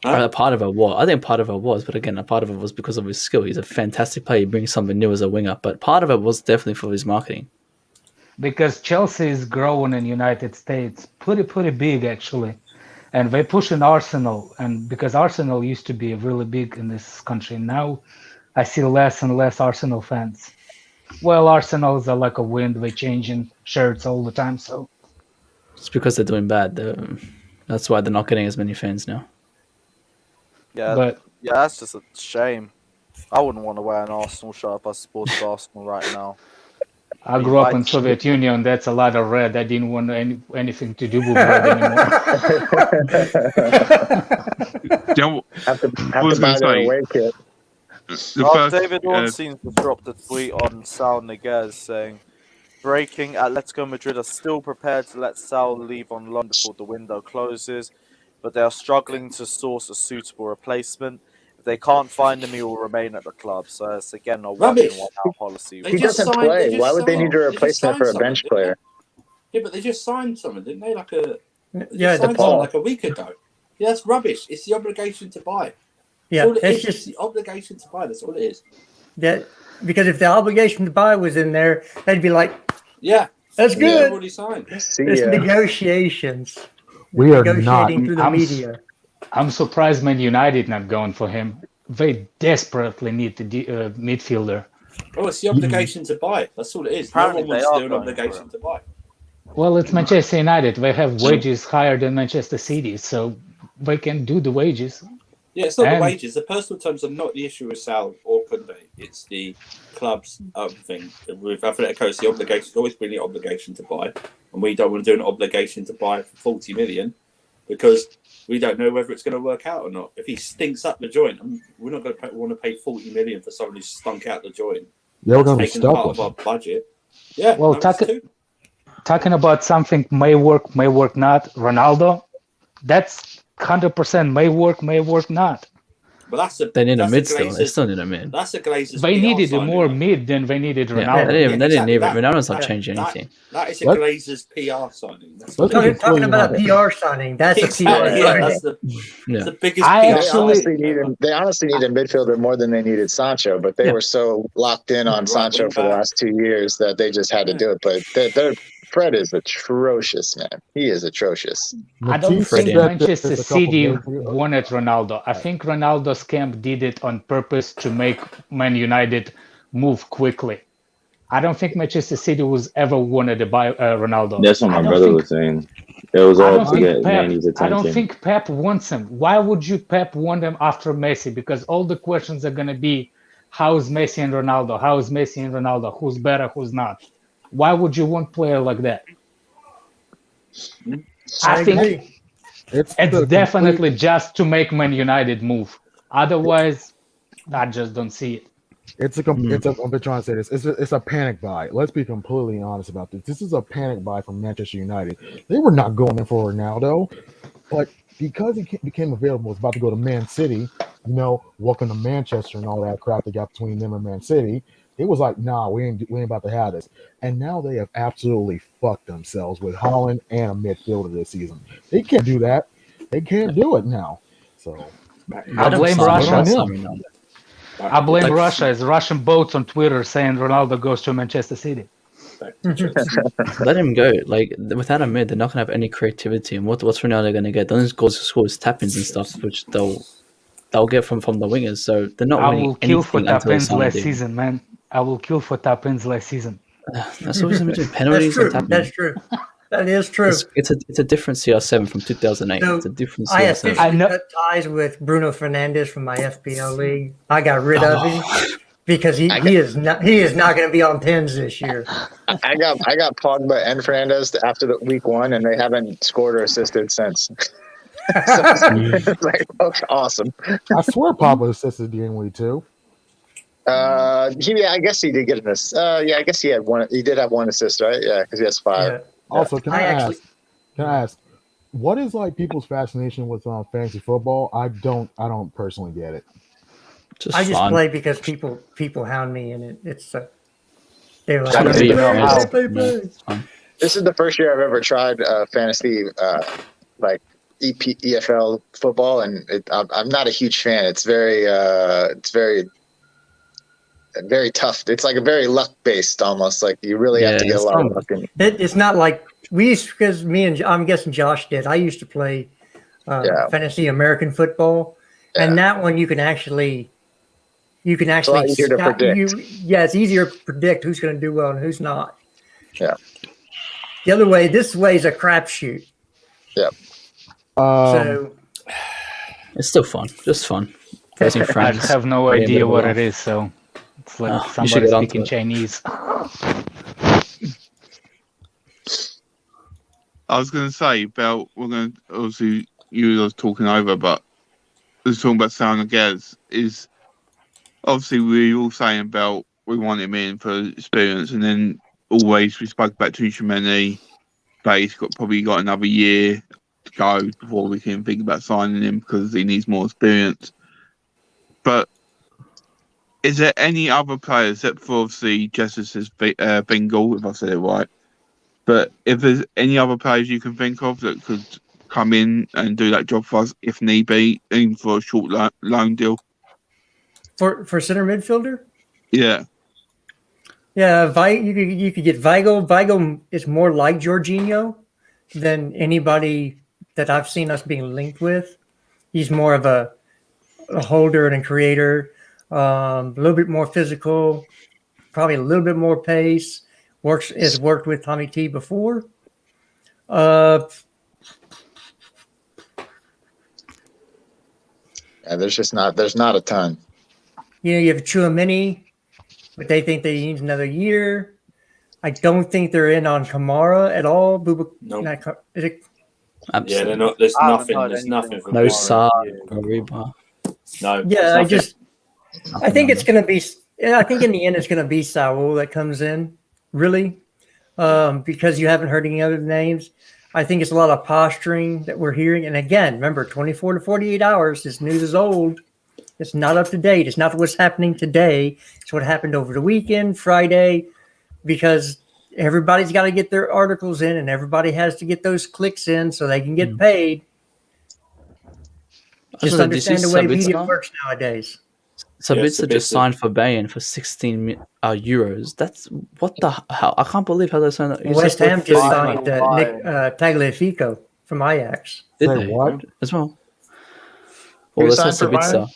S4: Part of it was. I think part of it was, but again, a part of it was because of his skill. He's a fantastic player. He brings something new as a winger, but part of it was definitely for his marketing.
S10: Because Chelsea is growing in United States pretty big actually, and they push in Arsenal, and because Arsenal used to be really big in this country, now I see less and less Arsenal fans. Well, Arsenals are like a wind; they changing shirts all the time. So
S4: It's because they're doing bad. That's why they're not getting as many fans now.
S9: Yeah,
S10: but
S9: yeah, that's just a shame. I wouldn't want to wear an Arsenal shirt if I supported Arsenal right now.
S10: I grew up in Soviet Union. That's a lot of red. I didn't want anything to do with red anymore.
S3: Have to buy their away kit.
S9: David Ornstein's just dropped a tweet on Saul Niguez saying, breaking, Atletico Madrid are still prepared to let Saul leave on loan before the window closes, but they are struggling to source a suitable replacement. If they can't find him, he will remain at the club. So it's again a one-in-one-out policy.
S3: He doesn't play. Why would they need a replacement for a bench player?
S6: Yeah, but they just signed someone, didn't they? Like a week ago. Yeah, that's rubbish. It's the obligation to buy.
S5: Yeah,
S6: it's the obligation to buy. That's all it is.
S5: That because if the obligation to buy was in there, they'd be like,
S6: yeah,
S5: that's good.
S6: Already signed.
S5: It's negotiations.
S8: We are
S5: negotiating through the media.
S10: I'm surprised Man United not going for him. They desperately need the midfielder.
S6: Oh, it's the obligation to buy. That's all it is. No one wants to do an obligation to buy.
S10: Well, it's Manchester United. They have wages higher than Manchester City, so they can do the wages.
S6: Yeah, it's not the wages. The personal terms are not the issue with Sal or Kounde. It's the club's thing. With Atletico, it's the obligation. It's always been the obligation to buy, and we don't want to do an obligation to buy for 40 million because we don't know whether it's going to work out or not. If he stinks up the joint, we're not going to want to pay 40 million for someone who's stunk out the joint.
S8: Yeah, we're going to be
S6: taking
S8: stuck
S6: part
S8: with
S6: of our budget. Yeah.
S10: Well, talking about something may work, not. Ronaldo, that's 100% may work not.
S6: But
S4: they need a mid still. They still need a mid.
S6: That's a Glazers.
S10: They needed more mid than they needed Ronaldo.
S4: They didn't need Ronaldo's not changing anything.
S6: That is a Glazers PR signing.
S5: You're talking about a PR signing. That's a PR signing.
S6: That's the biggest PR
S3: They honestly needed a midfielder more than they needed Sancho, but they were so locked in on Sancho for the last 2 years that they just had to do it. But Fred is atrocious, man. He is atrocious.
S10: I don't think Manchester City wanted Ronaldo. I think Ronaldo's camp did it on purpose to make Man United move quickly. I don't think Manchester City was ever wanted to buy Ronaldo.
S7: That's what my brother was saying. It was all to get Manny's attention.
S10: I don't think Pep wants him. Why would you Pep want him after Messi? Because all the questions are going to be, how is Messi and Ronaldo? How is Messi and Ronaldo? Who's better, who's not? Why would you want a player like that? I think it's definitely just to make Man United move. Otherwise, I just don't see it.
S8: I've been trying to say this. It's a panic buy. Let's be completely honest about this. This is a panic buy from Manchester United. They were not going in for Ronaldo, but because he became available, was about to go to Man City, welcome to Manchester and all that crap that got between them and Man City. It was like, nah, we ain't about to have this. And now they have absolutely fucked themselves with Haaland and a midfielder this season. They can't do that. They can't do it now. So
S10: I blame Russia. I blame Russia. It's Russian boats on Twitter saying Ronaldo goes to Manchester City.
S4: Let him go. Like without a mid, they're not gonna have any creativity. And what's Ronaldo gonna get? Those goals to score is tap-ins and stuff, which they'll get from the wingers. So they're not
S10: I
S4: winning
S10: will kill for
S4: anything until they
S10: tap-ins
S4: sign a
S10: last
S4: deal.
S10: season, man. I will kill for tap-ins last season.
S4: That's always between penalties and tap-ins.
S5: That's true. That is true.
S4: It's a different CR7 from 2008.
S5: So,
S4: it's a different
S5: I
S4: CR7.
S5: officially cut ties with Bruno Fernandes from my FPL league. I got rid of him because he is not going to be on pins this year.
S3: I got Pogba and Fernandes after the week 1, and they haven't scored or assisted since. It's like, okay, awesome.
S8: I swear Papa assisted game week 2.
S3: I guess he did get an assist. I guess he had one. He did have one assist, right? Yeah, because he has 5.
S5: Yeah.
S8: Also, can I ask, what is like people's fascination with fantasy football? I don't personally get it.
S5: I just play because people hound me, and it's they're like,
S3: This is the first year I've ever tried fantasy like EFL football, and I'm not a huge fan. It's very very tough. It's like a very luck based, almost like you really have to get a lot of luck in.
S5: It's not like we used, because I'm guessing Josh did. I used to play fantasy American football, and that one you can actually
S3: it's a lot easier to predict.
S5: It's easier to predict who's going to do well and who's not.
S3: Yeah.
S5: The other way, this way is a crapshoot.
S3: Yeah.
S5: So
S4: it's still fun, just fun. Facing
S10: I
S4: friends.
S10: have no idea what it is, so it's like somebody speaking Chinese.
S2: I was going to say about we're going to obviously you was talking over, but I was talking about Sound Gaz is obviously we all saying about we want him in for experience, and then always we spoke about Tuchel, but he's probably got another year to go before we can think about signing him because he needs more experience. But is there any other players, except for obviously Jesus's Bengal, if I said it right? But if there's any other players you can think of that could come in and do that job for us if need be, even for a short loan deal?
S5: for center midfielder,
S2: Yeah.
S5: you could get Weigl. Weigl is more like Jorginho than anybody that I've seen us being linked with. He's more of a holder and a creator, a little bit more physical, probably a little bit more pace. Has worked with Tommy T before.
S3: There's not a ton.
S5: You have Chouameni, but they think they need another year. I don't think they're in on Kamara at all.
S6: Nope.
S5: Is it?
S6: Yeah, they're not. There's nothing. There's nothing for
S4: No
S6: Kamara.
S4: Saar or Reba.
S6: No.
S5: Yeah, I think it's going to be. I think in the end it's going to be Saul that comes in, really, because you haven't heard any other names. I think it's a lot of posturing that we're hearing. And again, remember, 24 to 48 hours. This news is old. It's not up to date. It's not what's happening today. It's what happened over the weekend, Friday, because everybody's got to get their articles in and everybody has to get those clicks in so they can get paid. Just understand the way media works nowadays.
S4: Sabitzer just signed for Bayern for 16 euros. That's what the hell? I can't believe how they signed that.
S5: West Ham just signed Nick Tagliafico from Ajax.
S4: Did they?
S8: What?
S4: As well? Well, that's what Sabitzer.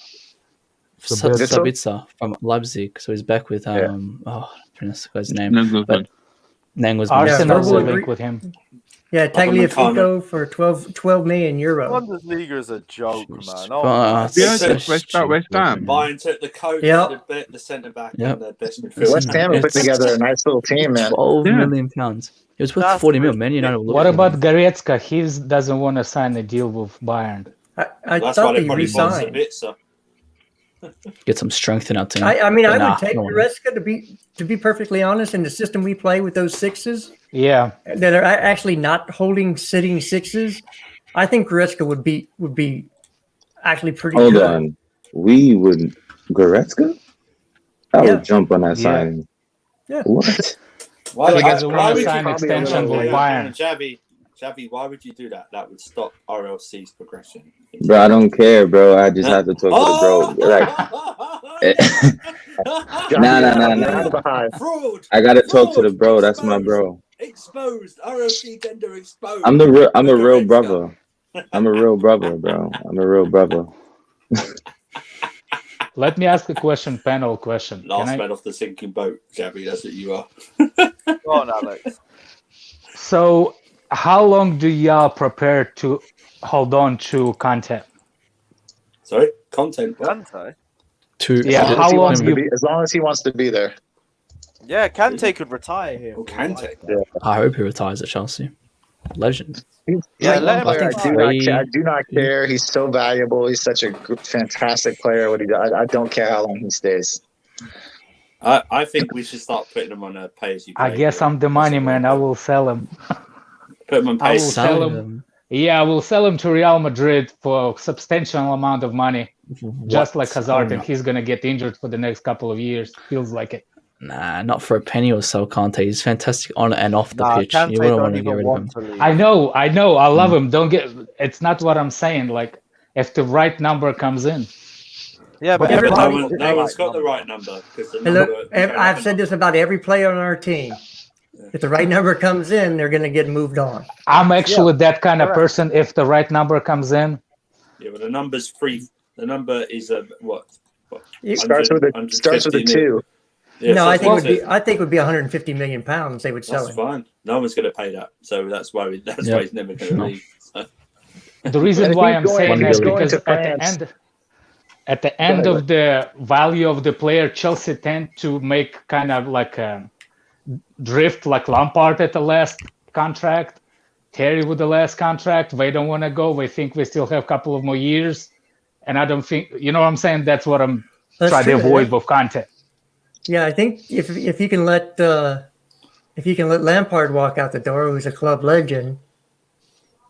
S4: Sabitzer from Leipzig. So he's back with I pronounce the guy's name. Nang was
S10: Arsenal's link with him.
S5: Yeah, Tagliafico for 12 million euros.
S9: Bundesliga is a joke, man.
S2: West Ham.
S6: Bayern took the coach, the centre back, and the best midfielder.
S3: West Ham put together a nice little team, man.
S4: £12 million. It was worth 40 million. Man United.
S10: What about Goretzka? He doesn't want to sign a deal with Bayern.
S5: I thought he resigned.
S4: Get some strength in our team.
S5: I mean, I would take Goretzka to be perfectly honest. In the system we play with those sixes, that are actually not holding sitting sixes, I think Goretzka would be actually pretty good.
S7: Hold on, we would Goretzka? I would jump on that signing.
S5: Yeah.
S7: What?
S10: Why would you sign extension with Bayern?
S6: Javi, why would you do that? That would stop RLC's progression.
S7: Bro, I don't care, bro. I just have to talk to the bro. Like, Nah.
S3: Fraud.
S7: I gotta talk to the bro. That's my bro.
S6: Exposed. ROC tender exposed.
S7: I'm a real brother. I'm a real brother, bro. I'm a real brother.
S10: Let me ask a question, panel question.
S6: Last man off the sinking boat, Jabby. That's what you are.
S9: Go on, Alex.
S10: So, how long do y'all prepare to hold on to content?
S6: Sorry, content.
S9: Kanté?
S10: How long
S3: as long as he wants to be there.
S9: Yeah, Kanté could retire here.
S6: Oh, Kanté.
S4: I hope he retires at Chelsea. Legend.
S9: Yeah, let him
S3: I do not care. He's so valuable. He's such a fantastic player. What he does, I don't care how long he stays.
S6: I think we should start putting him on a pay-as-you-play.
S10: I guess I'm the money man. I will sell him.
S6: Put him on
S10: I will
S6: pay.
S10: sell him. Yeah, I will sell him to Real Madrid for a substantial amount of money, just like Hazard, and he's gonna get injured for the next couple of years. Feels like it.
S4: Nah, not for a penny or so, Kanté. He's fantastic on and off the pitch.
S9: Kanté
S4: You wouldn't
S9: don't
S4: want to get
S9: even
S4: rid
S9: want
S4: of him.
S9: to leave.
S10: I know. I love him. It's not what I'm saying. Like, if the right number comes in.
S9: Yeah, but
S6: no one's got the right number.
S5: I've said this about every player on our team. If the right number comes in, they're going to get moved on.
S10: I'm actually that kind of person. If the right number comes in.
S6: Yeah, but the number's free. The number is what?
S3: It starts with a 2.
S6: Yeah,
S5: no,
S6: so
S5: I think it would be 150 million pounds. They would sell
S6: that's
S5: him.
S6: Fine. No one's going to pay that, so that's why he's never going to leave. So.
S10: The reason why I'm saying that is because at the end of the value of the player, Chelsea tend to make kind of like a drift, like Lampard at the last contract, Terry with the last contract. They don't want to go. They think we still have a couple of more years, and I don't think what I'm saying. That's what I'm trying to avoid with content.
S5: Yeah, I think if you can let Lampard walk out the door, who's a club legend,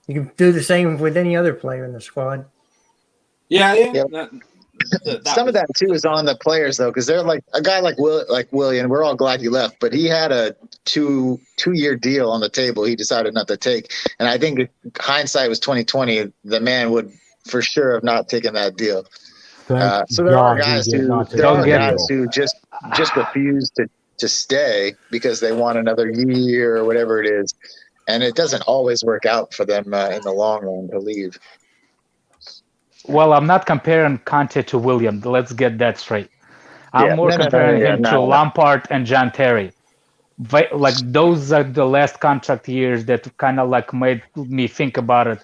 S5: you can do the same with any other player in the squad.
S6: Yeah.
S3: Some of that too is on the players though, because they're like a guy like Willian. We're all glad he left, but he had a two-year deal on the table. He decided not to take, and I think if hindsight was 2020, the man would for sure have not taken that deal. So there are guys who just refuse to stay because they want another year or whatever it is, and it doesn't always work out for them in the long run to leave.
S10: Well, I'm not comparing Kanté to William. Let's get that straight. I'm comparing him to Lampard and John Terry. Like those are the last contract years that kind of like made me think about it.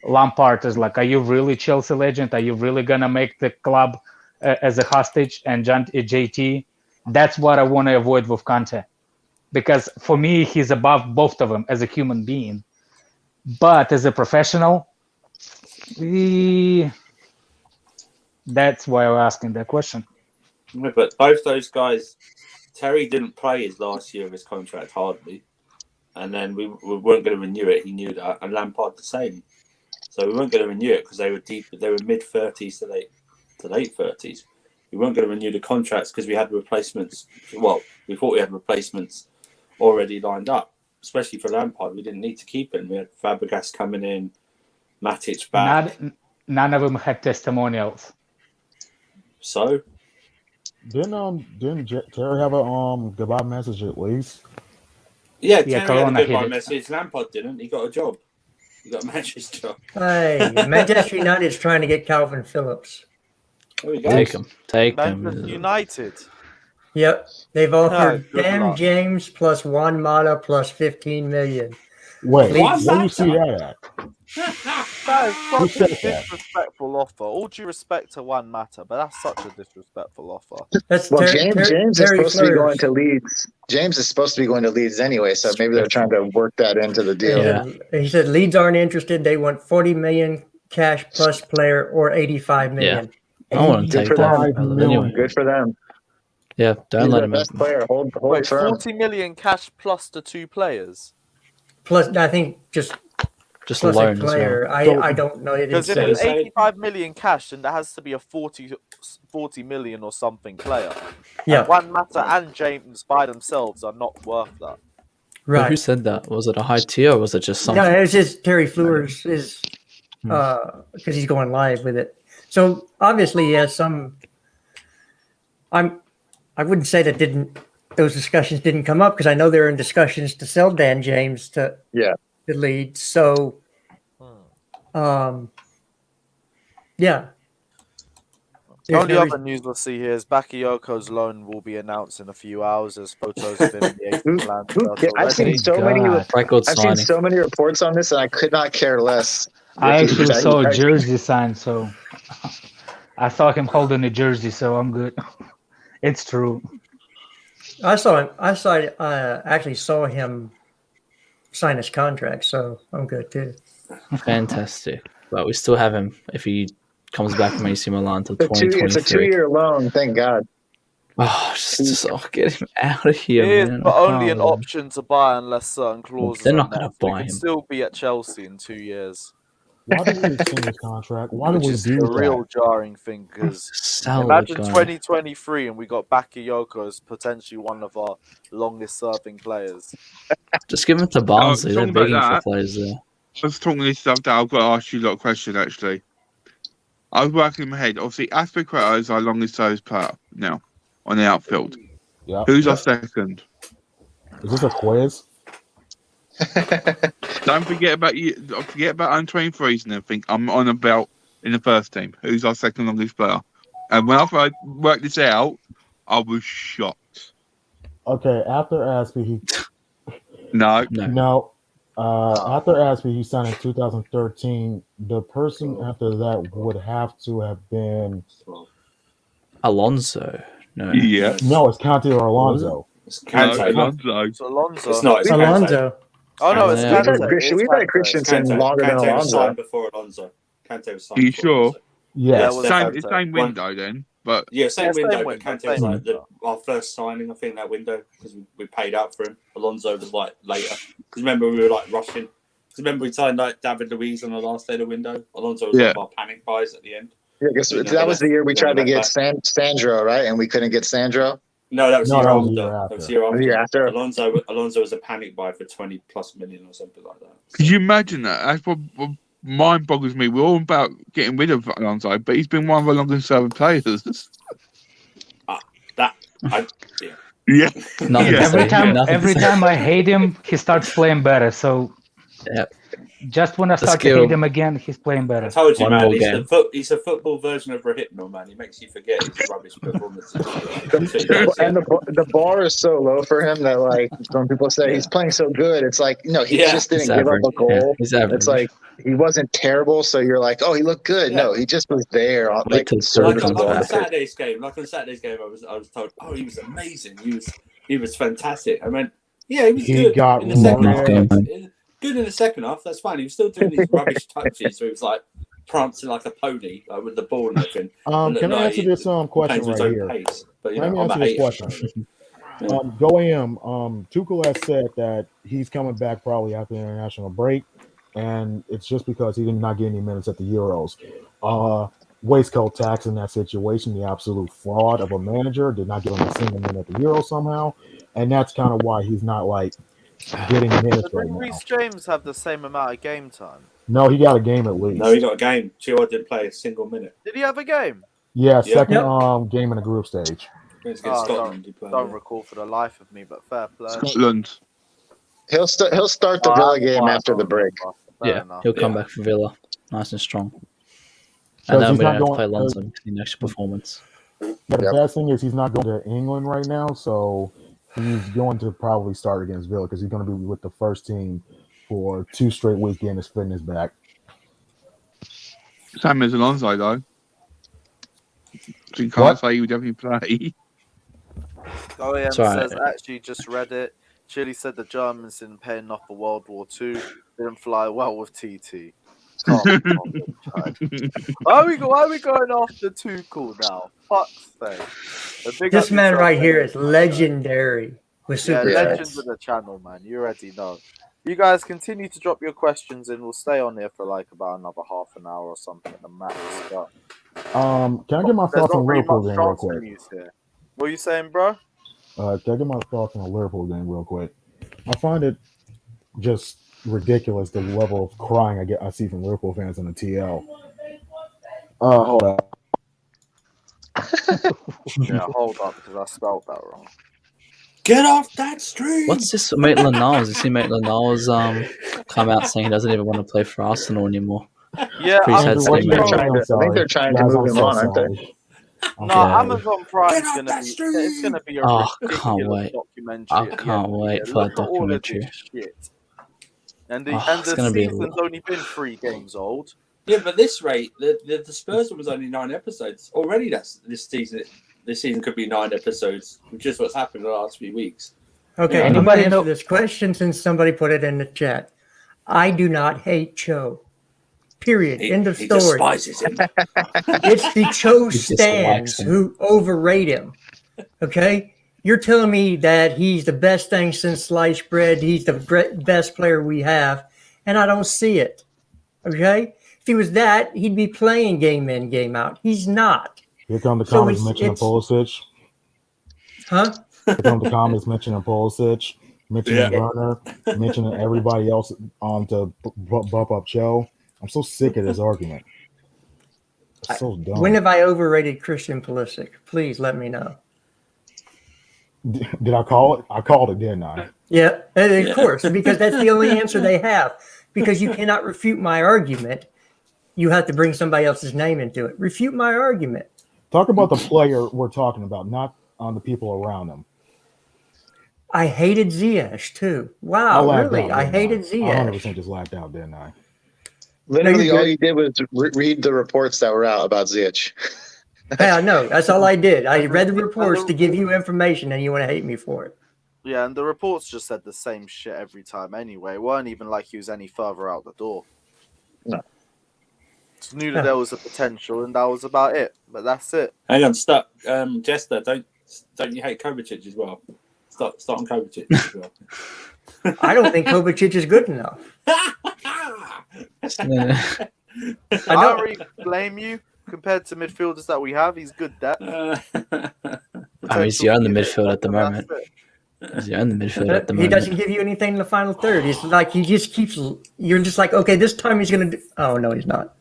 S10: Lampard is like, are you really Chelsea legend? Are you really gonna make the club as a hostage? And JT, that's what I want to avoid with Kanté, because for me he's above both of them as a human being, but as a professional, that's why I'm asking that question.
S6: Yeah, but both those guys, Terry didn't play his last year of his contract hardly, and then we weren't going to renew it. He knew that, and Lampard the same. So we weren't going to renew it because they were deep. They were mid-30s to late 30s. We weren't going to renew the contracts because we had replacements. Well, we thought we had replacements already lined up, especially for Lampard. We didn't need to keep him. We had Fabregas coming in, Matic back.
S10: None of them had testimonials.
S6: So
S8: didn't Terry have a goodbye message at least?
S6: Yeah, Terry had a goodbye message. Lampard didn't. He got a job. He got a Manchester job.
S5: Hey, Manchester United is trying to get Calvin Phillips.
S6: There we go.
S4: Take him.
S9: United.
S5: Yep, they've offered Dan James plus Juan Mata plus 15 million.
S8: Wait, where do you see that at?
S9: That is such a disrespectful offer. All due respect to Juan Mata, but that's such a disrespectful offer.
S3: James is supposed to be going to Leeds. James is supposed to be going to Leeds anyway, so maybe they're trying to work that into the deal.
S5: Yeah. He said Leeds aren't interested. They want 40 million cash plus player or 85 million.
S4: Yeah. I want to take that.
S3: Anyway. Good for them.
S4: Yeah, don't let him.
S3: Best player. Hold
S9: Wait,
S3: firm.
S9: 40 million cash plus the 2 players.
S5: Plus, I think just
S4: a loan
S5: player.
S4: as well.
S5: I don't know.
S9: Because if it's 85 million cash, then there has to be a 40 million or something player.
S5: Yeah.
S9: And Juan Mata and James by themselves are not worth that.
S5: Right.
S4: Well, who said that? Was it a high tier or was it just something?
S5: No, it was just Terry Fleur's because he's going live with it. So obviously he has some I wouldn't say those discussions didn't come up because I know they're in discussions to sell Dan James to Leeds. So, yeah.
S9: The only other news we'll see here is Bakayoko's loan will be announced in a few hours as photos of him in the 18 land.
S3: I've seen so many reports on this, and I could not care less.
S10: I actually saw a jersey signed, so I saw him holding a jersey, so I'm good. It's true.
S5: I actually saw him sign his contract, so I'm good too.
S4: Fantastic. But we still have him if he comes back from AC Milan until 2023.
S3: It's a 2-year loan, thank God.
S4: Just get him out of here,
S9: It
S4: man.
S9: is but only an option to buy unless certain clauses.
S4: They're not going to buy him.
S9: He can still be at Chelsea in 2 years.
S8: Why did we extend his contract? Why did we
S9: Which
S8: do
S9: is a
S8: that?
S9: real jarring thing because imagine 2023 and we got Bakayoko as potentially one of our longest serving players.
S4: Just give him to Barnsley. They're begging for players there.
S2: I was talking this stuff that I've got to ask you a lot of questions actually. I was working in my head. Obviously, Aspilicueta is our longest service player now on the outfield.
S8: Yeah.
S2: Who's our second?
S8: Is this a quiz?
S2: Don't forget about you. Forget about under-23s and everything. I'm on about in the first team. Who's our second longest player? And when I worked this out, I was shocked.
S8: Okay, after Aspie,
S2: No.
S8: After Aspie, he signed in 2013. The person after that would have to have been
S4: Alonso. No.
S2: Yeah.
S8: No, it's Kanté or Alonso.
S6: It's Kanté.
S2: Alonso.
S9: It's Alonso.
S6: It's not. It's
S5: Alonso.
S9: Oh no, it's Kanté.
S3: We've had Christensen longer than
S6: Kanté was
S3: Alonso.
S6: signed before Alonso. Kanté was signed.
S2: Are you
S6: before
S2: sure?
S6: Alonso.
S8: Yeah.
S2: Same window then. But
S6: same window. But
S9: window,
S6: Kanté was like our first signing, I think, that window because we paid out for him. Alonso was like later. Because remember we were like rushing. Because remember we signed like David Luiz on the last day of the window. Alonso was one of our panic buys at the end.
S3: Yeah, because that was the year we tried to get Sandro, right? And we couldn't get Sandro.
S6: No, that was the year after.
S3: The year after.
S6: Alonso was a panic buy for 20+ million or something like that.
S2: could you imagine that? That's what mind boggles me. We're all about getting rid of Alonso, but he's been one of our longest serving players. Yeah.
S10: Every time I hate him, he starts playing better. So just when I start to hate him again, he's playing better.
S6: I told you, man. He's a football version of Rohypnol, man. He makes you forget his rubbish performances.
S3: And the bar is so low for him that, like, when people say he's playing so good, it's like, no, he just didn't give up a goal. It's like he wasn't terrible, so you're like, oh, he looked good. No, he just was there.
S6: Like on Saturday's game, I was told, oh, he was amazing. He was fantastic. I mean, yeah, he was good in the second half. Good in the second half. That's fine. He was still doing these rubbish touches where he was like prancing like a pony, like with the ball and everything.
S8: Can I answer this question right here?
S6: But,
S8: Let me answer this question. Go AM. Tuchel has said that he's coming back probably after the international break, and it's just because he did not get any minutes at the Euros. Waistcoat tax in that situation, the absolute fraud of a manager, did not give him a single minute at the Euros somehow, and that's kind of why he's not like getting minutes right now.
S9: Reece James have the same amount of game time?
S8: No, he got a game at least.
S6: No, he got a game. Chilwell didn't play a single minute.
S9: Did he have a game?
S8: Yeah, second game in the group stage.
S9: Don't recall for the life of me, but fair play.
S2: Scotland.
S3: He'll start the Villa game after the break.
S4: He'll come back for Villa, nice and strong.
S8: So
S4: and then
S8: he's
S4: we
S8: not
S4: don't have to
S8: going-
S4: play Lonzo in the next performance.
S8: But the best thing is he's not going to England right now, so he's going to probably start against Villa because he's going to be with the first team for 2 straight weeks getting his fitness back.
S2: Same as Alonso, though. So you can't say he would definitely play.
S9: OEM says, actually just read it. Chile said the Germans didn't pay enough for World War II. Didn't fly well with TT. Why are we going after Tuchel now? Fuck's sake.
S5: This man right here is legendary with super
S9: legend of the channel, man. You already know. You guys continue to drop your questions and we'll stay on here for like about another half an hour or something at the max. But
S8: can I get my thoughts on Liverpool game real quick?
S9: What are you saying, bro?
S8: Can I get my thoughts on the Liverpool game real quick? I find it just ridiculous the level of crying I see from Liverpool fans on the TL. Hold on.
S9: Yeah, hold up, because I spelled that wrong.
S6: Get off that street!
S4: What's this Maitland-Niles? You see Maitland-Niles come out saying he doesn't even want to play for Arsenal anymore.
S9: Yeah,
S4: Pretty sad
S8: Andrew, what
S4: seeing
S8: you
S4: that.
S8: calling? I'm
S3: I think they're
S8: sorry.
S3: trying to
S8: Guys,
S3: move
S8: I'm
S3: him
S8: so
S3: on, aren't they?
S8: sorry. I'm
S9: No,
S8: sorry.
S9: Amazon Prime's
S6: Get off
S9: gonna
S6: that
S9: be.
S6: street!
S9: It's gonna be a
S4: Oh, can't
S9: ridiculous
S4: wait.
S9: documentary.
S4: I
S9: at the
S4: can't
S9: end of the
S4: wait
S9: year.
S4: for
S9: Look
S4: that
S9: at all of this
S4: documentary.
S9: shit. And
S4: It's
S9: the
S4: gonna be.
S9: season's only been 3 games old.
S6: Yeah, but this rate, the Spurs one was only 9 episodes. Already this season. This season could be 9 episodes, which is what's happened in the last few weeks.
S5: Okay,
S6: Yeah.
S5: I'm going
S10: Anybody
S5: to answer
S10: know-
S5: this question since somebody put it in the chat. I do not hate Cho. Period. End of
S6: He
S5: story.
S6: despises him.
S5: It's the Cho
S4: He dislikes
S5: stands
S4: him.
S5: who overrate him. Okay? You're telling me that he's the best thing since sliced bread. He's the best player we have, and I don't see it. Okay? If he was that, he'd be playing game in, game out. He's not.
S8: Here come the
S5: So
S8: comments
S5: it's-
S8: mentioning
S5: it's-
S8: Pulisic.
S5: Huh?
S8: Here come the comments mentioning Pulisic, mentioning
S6: Yeah.
S8: Werner, mentioning everybody else to bump up Cho. I'm so sick of this argument. It's so dumb.
S5: When have I overrated Christian Pulisic? Please let me know.
S8: Did I call it? I called it, didn't I?
S5: Yeah, and of course, because that's the only answer they have. Because you cannot refute my argument. You have to bring somebody else's name into it. Refute my argument.
S8: Talk about the player we're talking about, not on the people around him.
S5: I hated Ziyech too.
S8: I
S5: Wow,
S8: lagged
S5: really?
S8: out,
S5: I
S8: didn't
S5: hated
S8: I
S5: Ziyech.
S8: 100% just lagged out, didn't I?
S3: Literally,
S5: No,
S3: all
S5: you're
S3: you did was read the reports that were out about Ziyech.
S5: Yeah, I know. That's all I did. I read the reports to give you information, and you want to hate me for it.
S9: Yeah, and the reports just said the same shit every time anyway. It weren't even like he was any further out the door.
S3: No.
S9: Just knew that there was a potential, and that was about it. But that's it.
S6: Hang on, stop. Jester, don't you hate Kovacic as well? Start on Kovacic as well.
S5: I don't think Kovacic is good enough.
S4: Yeah.
S9: I don't really blame you compared to midfielders that we have. He's good depth.
S4: I mean, he's the only midfield at the moment. He's the only midfield at the
S5: He
S4: moment.
S5: doesn't give you anything in the final third. It's like he just keeps. You're just like, okay, this time he's gonna do. Oh no, he's not.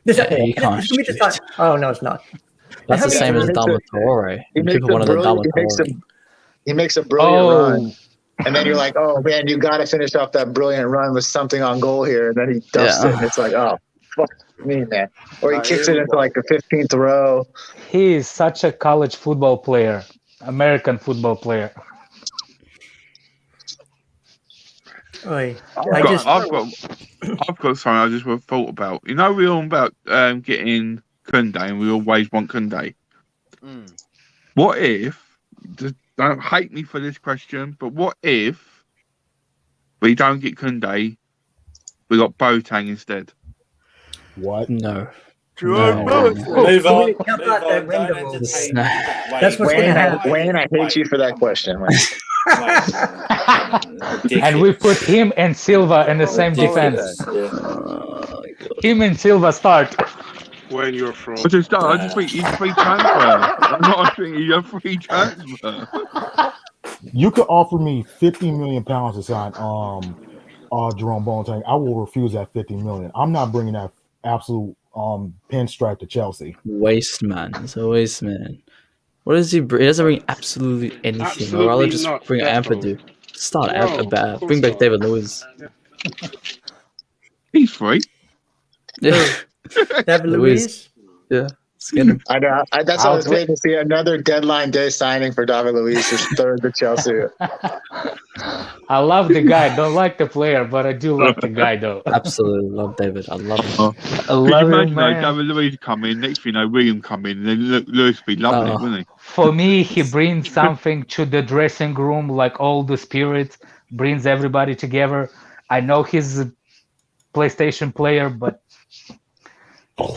S5: This,
S4: Yeah, he can't
S5: give me this
S4: shoot.
S5: time. Oh no, it's not.
S4: That's
S5: How
S4: the
S5: many
S4: same as
S5: times-
S4: Dama Traore.
S3: He makes
S4: People
S3: a
S4: wanted the Dama
S3: brilliant.
S4: Traore.
S3: He makes a brilliant run,
S10: Oh,
S3: and then you're like, "Oh man, you got to finish off that brilliant run with something on goal here." And then he dusts
S4: Yeah.
S3: it, and it's like, "Oh, fuck me, man!" Or he
S9: Nah,
S3: kicks
S9: here
S3: it
S9: we
S3: into
S9: go.
S3: like the 15th row.
S10: he is such a college football player, American football player.
S5: Oy.
S2: I've got something I just thought about. You know, we're all about getting Kounde, and we always want Kounde.
S9: Mm.
S2: What if? Just don't hate me for this question, but what if we don't get Kounde? We got Boateng instead.
S8: What?
S4: No.
S9: No.
S6: Move on.
S5: Move
S6: Move
S5: out that
S6: on.
S5: window.
S6: Don't entertain.
S5: That's what's gonna happen.
S3: Wayne, I hate you for that question. Wayne.
S10: And we put him and Silva in the same defense. Him and Silva start.
S11: When you're from.
S2: I just think he's free transfer. I'm not thinking he's a free transfer.
S8: You could offer me 50 million pounds to sign Jerome Boateng. I will refuse that 50 million. I'm not bringing that absolute pinstripe to Chelsea.
S4: Waste man. It's a waste man. What does he bring? He doesn't bring absolutely anything. I'd rather
S11: Absolutely
S4: just
S11: not.
S4: bring
S11: Definitely.
S4: Ampadu. Start
S11: No,
S4: Ampadu.
S11: of course
S4: Bring back
S11: not.
S4: David Luiz.
S2: He's free.
S4: Yeah.
S5: David
S4: Luiz.
S5: Luiz.
S4: Yeah. Skin him.
S3: I know. That's why I was waiting to see another deadline day signing for David Luiz, his third to Chelsea.
S10: I love the guy. Don't like the player, but I do like the guy though.
S4: Absolutely love David. I love him.
S10: I
S2: Could you
S10: love him,
S2: imagine
S10: man.
S2: David Luiz come in, next thing you know, William come in, and then Lewis be loving it,
S4: Oh.
S2: wouldn't he?
S10: For me, he brings something to the dressing room, like all the spirit, brings everybody together. I know he's a PlayStation player, but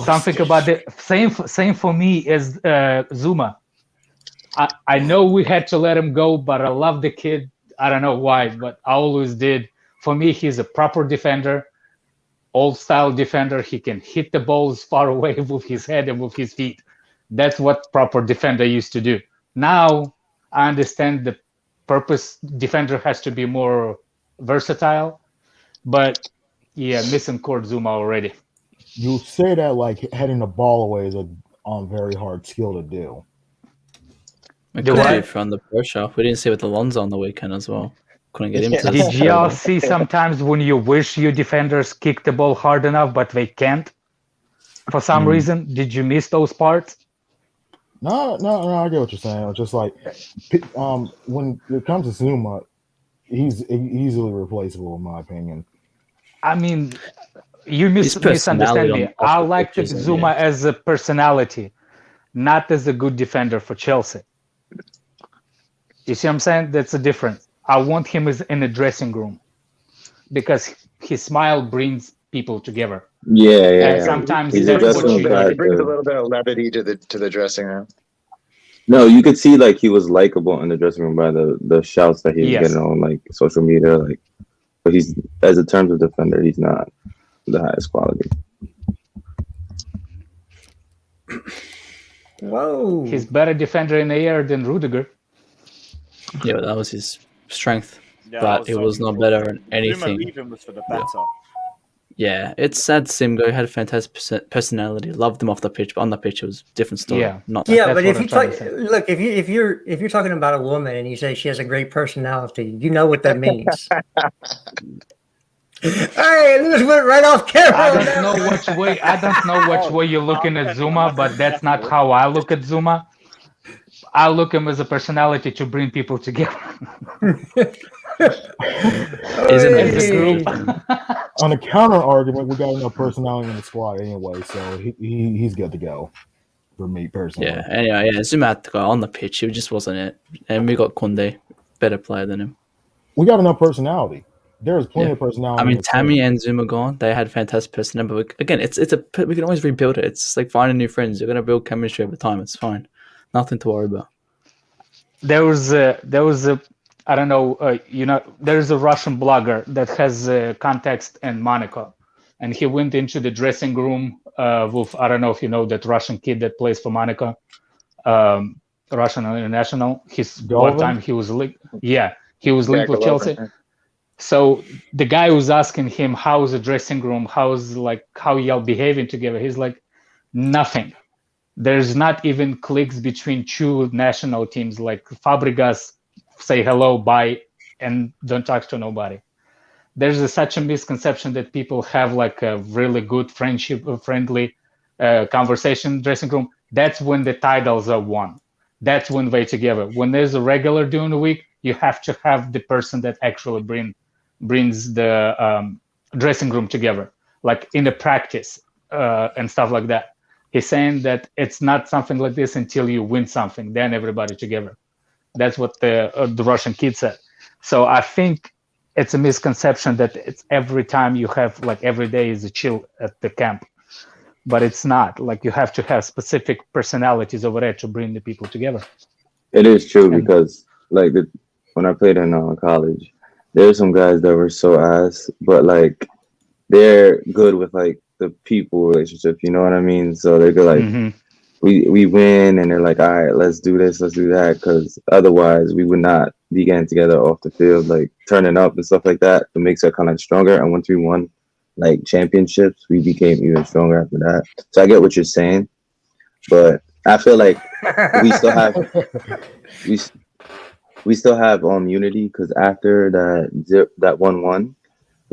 S10: something about the same for me as Zouma. I know we had to let him go, but I love the kid. I don't know why, but I always did. For me, he's a proper defender, old style defender. He can hit the balls far away with his head and with his feet. That's what proper defender used to do. Now I understand the purpose. Defender has to be more versatile, but yeah, missing Court Zouma already.
S8: You say that like heading the ball away is a very hard skill to do.
S4: It could be from the pressure. We didn't see with Alonso on the weekend as well. Couldn't get him to.
S10: Did y'all see sometimes when you wish your defenders kick the ball hard enough, but they can't for some reason? Did you miss those parts?
S8: No, I get what you're saying. It's just like when it comes to Zouma, he's easily replaceable in my opinion.
S10: I mean, you misunderstand me. I like Zouma as a personality, not as a good defender for Chelsea. You see what I'm saying? That's the difference. I want him in the dressing room because his smile brings people together.
S7: Yeah.
S10: And sometimes
S3: he brings a little bit of levity to the dressing room.
S7: No, you could see like he was likable in the dressing room by the shouts that he was getting on like social media. Like, but he's as in terms of defender, he's not the highest quality.
S5: Whoa!
S10: He's better defender in the air than Rudiger.
S4: Yeah, that was his strength,
S9: Yeah,
S4: but it was not better in anything.
S9: Even was for the better.
S4: Yeah, it's sad to see him go. He had a fantastic personality. Loved him off the pitch, but on the pitch it was a different story.
S10: Yeah,
S4: not
S5: yeah. But if you look, if you're talking about a woman and you say she has a great personality, you know what that means. Hey, this went right off camera.
S10: I don't know which way you're looking at Zouma, but that's not how I look at Zouma. I look at him as a personality to bring people together.
S4: Isn't
S10: it as a group?
S8: On a counter argument, we got enough personality in the squad anyway, so he's good to go for me personally.
S4: Yeah, anyway, Zouma had to go on the pitch. He just wasn't it. And we got Kounde, better player than him.
S8: We got enough personality. There's plenty of personality.
S4: I mean, Tammy and Zouma gone. They had fantastic personality, but we can always rebuild it. It's just like finding new friends. You're gonna build chemistry over time. It's fine. Nothing to worry about.
S10: There was a I don't know, there's a Russian blogger that has context in Monaco, and he went into the dressing room with, I don't know if you know that Russian kid that plays for Monaco, Russian international. One time he was linked. Yeah, he was linked with Chelsea. So the guy was asking him, how's the dressing room? How y'all behaving together? He's like, nothing. There's not even cliques between two national teams. Like Fabregas say hello, bye, and don't talk to nobody. There's such a misconception that people have like a really good friendly conversation dressing room. That's when the titles are won. That's when they're together. When there's a regular during the week, you have to have the person that actually brings the dressing room together, like in the practice and stuff like that. He's saying that it's not something like this until you win something, then everybody together. That's what the Russian kid said. So I think it's a misconception that it's every time you have, like every day is a chill at the camp. But it's not. Like you have to have specific personalities over there to bring the people together.
S7: It is true because like when I played in college, there were some guys that were so ass, but like they're good with like the people relationship, you know what I mean? So they're good, like we win, and they're like, all right, let's do this, let's do that, because otherwise we would not be getting together off the field, like turning up and stuff like that. It makes us kind of stronger. And once we won like championships, we became even stronger after that. So I get what you're saying, but I feel like we still have we still have unity, because after that 1-1,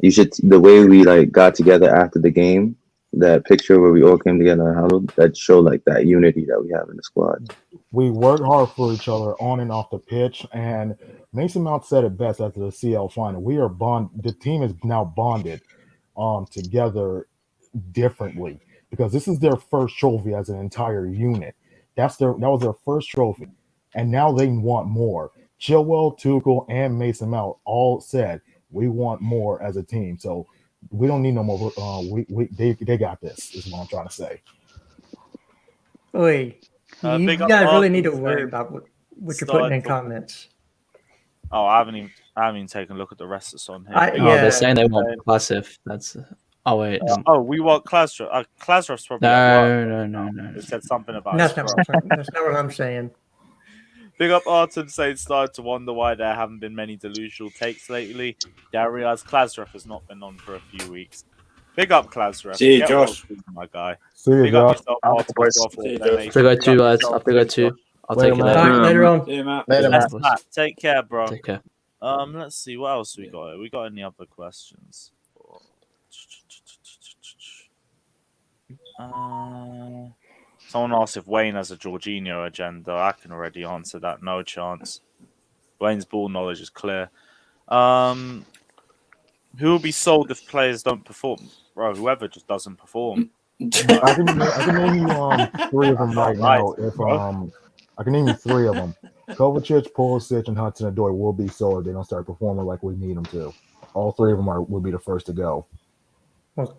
S7: the way we like got together after the game, that picture where we all came together and huddled, that showed like that unity that we have in the squad.
S8: We work hard for each other on and off the pitch, and Mason Mount said it best after the CL final. We are the team is now bonded together differently, because this is their first trophy as an entire unit. That was their first trophy, and now they want more. Chilwell, Tuchel, and Mason Mount all said we want more as a team. So we don't need no more. They got this, is what I'm trying to say.
S5: Oi, you guys really need to worry about what you're putting in comments.
S9: Oh, I haven't even taken a look at the rest that's on here.
S4: They're saying they want Klasif. That's. Oh wait.
S9: We want Klasrov. Klasrov's probably.
S4: No.
S9: It said something about.
S5: That's not what I'm saying.
S9: Big up Arton saying started to wonder why there haven't been many delusional takes lately. Yeah, I realise Klasrov has not been on for a few weeks. Big up Klasrov.
S6: See you, Josh.
S9: My guy.
S8: See you,
S9: Big
S8: Josh.
S9: up yourself, Arton.
S4: Big up two guys. Big up two. I'll take you
S5: All
S4: later.
S5: right, later on.
S6: Yeah, Matt.
S3: Later, Matt.
S1: That's Matt. Take care, bro.
S4: Take care.
S1: Let's see what else we got. We got any other questions? Someone asked if Wayne has a Jorginho agenda. I can already answer that. No chance. Wayne's ball knowledge is clear. Who will be sold if players don't perform? Bro, whoever just doesn't perform.
S8: I can name you 3 of them right now. If I can name you 3 of them. Kovacic, Pulisic, and Hudson-Odoi will be sold if they don't start performing like we need them to. All 3 of them will be the first to go.
S5: Well,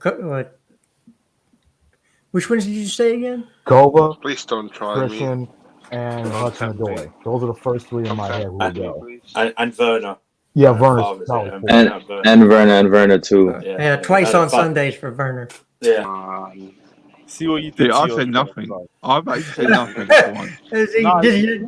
S5: which ones did you say again?
S8: Kova,
S11: Please don't try
S8: Christian, and Hudson-Odoi. Those are the first 3 in my head who will go.
S6: And Werner.
S8: Yeah, Werner's probably
S7: and Werner too.
S5: Yeah, twice on Sundays for Werner.
S6: Yeah.
S1: See what you did.
S2: I said nothing. I've actually said nothing.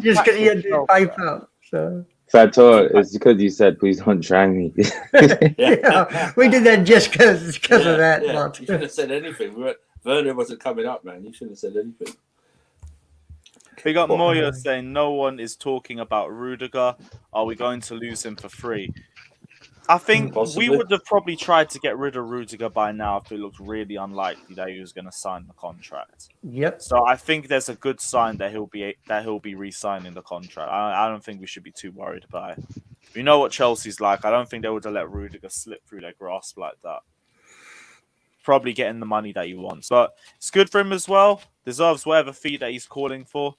S5: Just because he had to pipe out. So.
S7: Fator, it's because you said, please don't try me.
S5: Yeah, we did that just because of that.
S6: Yeah. You shouldn't have said anything. Werner wasn't coming up, man. You shouldn't have said anything.
S1: Big up Moya saying no one is talking about Rudiger. Are we going to lose him for free? I think
S6: Possibly.
S1: we would have probably tried to get rid of Rudiger by now if it looked really unlikely that he was going to sign the contract.
S5: Yep.
S1: So I think there's a good sign that he'll be re-signing the contract. I don't think we should be too worried about it. We know what Chelsea's like. I don't think they would have let Rudiger slip through their grasp like that. Probably getting the money that he wants, but it's good for him as well. Deserves whatever fee that he's calling for.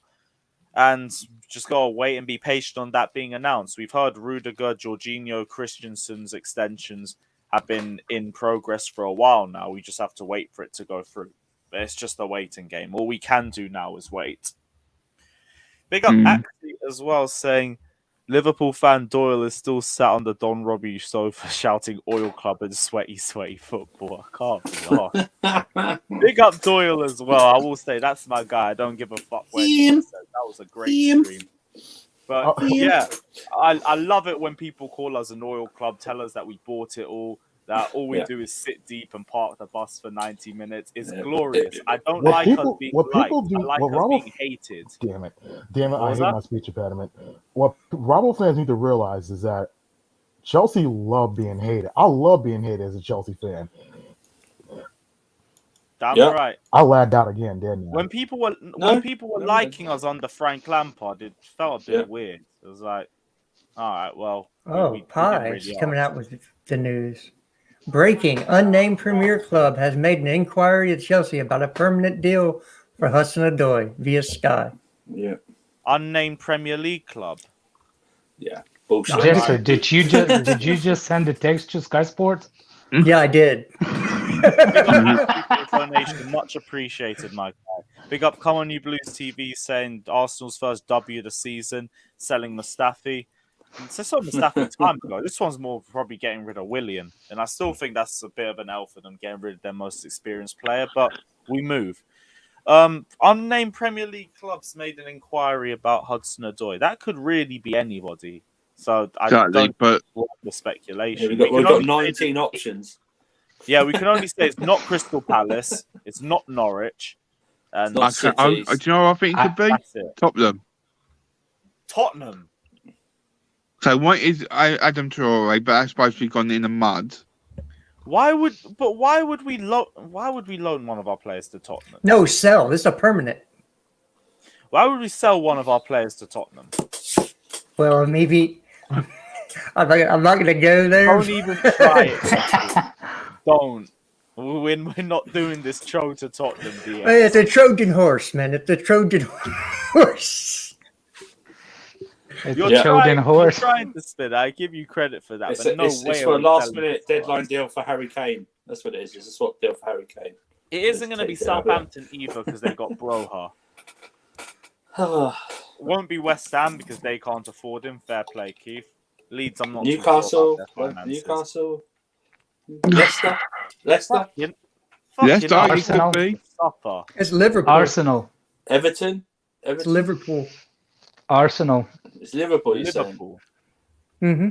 S1: And just gotta wait and be patient on that being announced. We've heard Rudiger, Jorginho, Christensen's extensions have been in progress for a while now. We just have to wait for it to go through. But it's just a waiting game. All we can do now is wait. Big up Axie as well, saying Liverpool fan Doyle is still sat on the Don Robbie sofa shouting oil club and sweaty football. I can't be laugh. Big up Doyle as well. I will say that's my guy. I don't give a fuck what anyone says. That was a great stream. But yeah, I love it when people call us an oil club, tell us that we bought it all, that all we do is sit deep and park the bus for 90 minutes. It's glorious. I don't like us being liked. I like us being hated.
S8: Damn it. I hate my speech impediment. What Bravo fans need to realize is that Chelsea love being hated. I love being hated as a Chelsea fan.
S1: Damn right.
S8: I lagged out again, didn't I?
S1: When people were liking us under Frank Lampard, it felt a bit weird. It was like, all right, well.
S5: Pies coming out with the news. Breaking: unnamed Premier Club has made an inquiry at Chelsea about a permanent deal for Hudson-Odoi via Sky.
S6: Yeah.
S1: Unnamed Premier League club.
S6: Yeah. Bullshit.
S10: Jesse, did you just send a text to Sky Sports?
S5: Yeah, I did.
S1: Donation, much appreciated, my guy. Big up, come on, you Blues TV, saying Arsenal's first W of the season, selling Mustafi. So Mustafi time ago. This one's more probably getting rid of Willian, and I still think that's a bit of an L for them getting rid of their most experienced player. But we move. Unnamed Premier League clubs made an inquiry about Hudson-Odoi. That could really be anybody. So I don't want the speculation.
S6: We've got 19 options.
S1: Yeah, we can only say it's not Crystal Palace, it's not Norwich, and
S2: do you know what I think it could be?
S1: Tottenham.
S2: So what is Adam Traore, but that's supposed to be gone in the mud.
S1: Why would we loan one of our players to Tottenham?
S5: No, sell. This is a permanent.
S1: Why would we sell one of our players to Tottenham?
S5: Well, maybe I'm not going to go there.
S1: Don't even try it. Don't. We're not doing this Tro to Tottenham deal.
S5: It's a Trojan horse, man. It's a Trojan horse.
S10: You're
S1: trying to spin. I give you credit for that.
S6: It's for a last-minute deadline deal for Harry Kane. That's what it is. It's a swap deal for Harry Kane.
S1: It isn't going to be Southampton either because they've got Broha. Won't be West Ham because they can't afford him. Fair play, Keith. Leeds, I'm not
S6: Newcastle.
S1: Newcastle.
S6: Leicester.
S2: Leicester,
S10: Arsenal.
S5: It's Liverpool.
S10: Arsenal.
S6: Everton.
S5: It's Liverpool.
S10: Arsenal.
S6: It's Liverpool.
S1: Liverpool.
S5: Mm-hmm.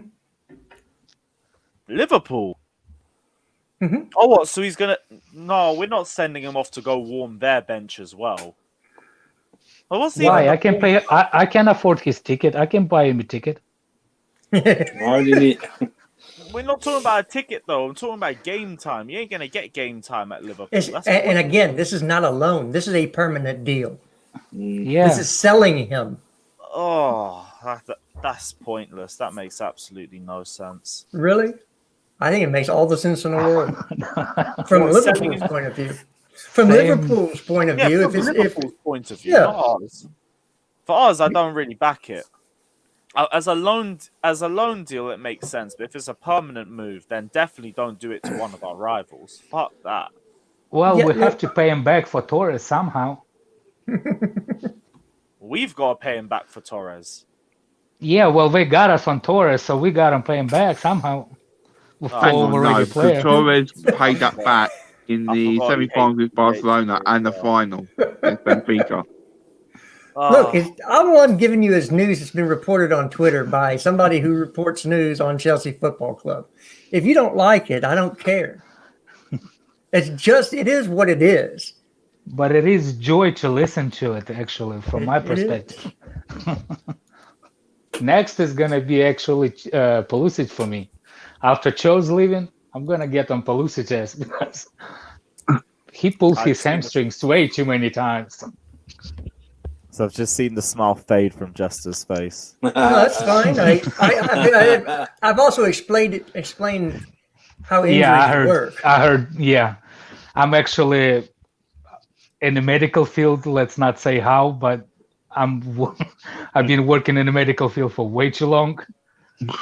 S1: Liverpool.
S5: Mm-hmm.
S1: Oh, what? So he's gonna? No, we're not sending him off to go warm their bench as well. Well, what's
S10: Why? I can pay. I can afford his ticket. I can buy him a ticket.
S6: Why do you need?
S1: We're not talking about a ticket, though. I'm talking about game time. You ain't going to get game time at Liverpool.
S5: And again, this is not a loan. This is a permanent deal.
S10: Yeah.
S5: This is selling him.
S1: Oh, that's pointless. That makes absolutely no sense.
S5: Really? I think it makes all the sense in the world. From Liverpool's point of view. From Liverpool's point of view.
S1: From Liverpool's point of view, not ours. For ours, I don't really back it. As a loan deal, it makes sense. But if it's a permanent move, then definitely don't do it to one of our rivals. Fuck that.
S10: Well, we have to pay him back for Torres somehow.
S1: We've got to pay him back for Torres.
S10: Yeah, well, they got us on Torres, so we got to pay him back somehow.
S2: Torres paid that back in the semi-final with Barcelona and the final against Benfica.
S5: Look, I'm the one giving you his news that's been reported on Twitter by somebody who reports news on Chelsea Football Club. If you don't like it, I don't care. It is what it is.
S10: But it is joy to listen to it, actually, from my perspective. Next is going to be actually Pulisic for me. After Cho's leaving, I'm going to get on Pulisic ass because he pulls his hamstrings way too many times.
S1: So I've just seen the smile fade from Jester's face.
S5: No, that's fine. I've also explained how injuries work.
S10: I heard. Yeah, I'm actually in the medical field. Let's not say how, but I've been working in the medical field for way too long,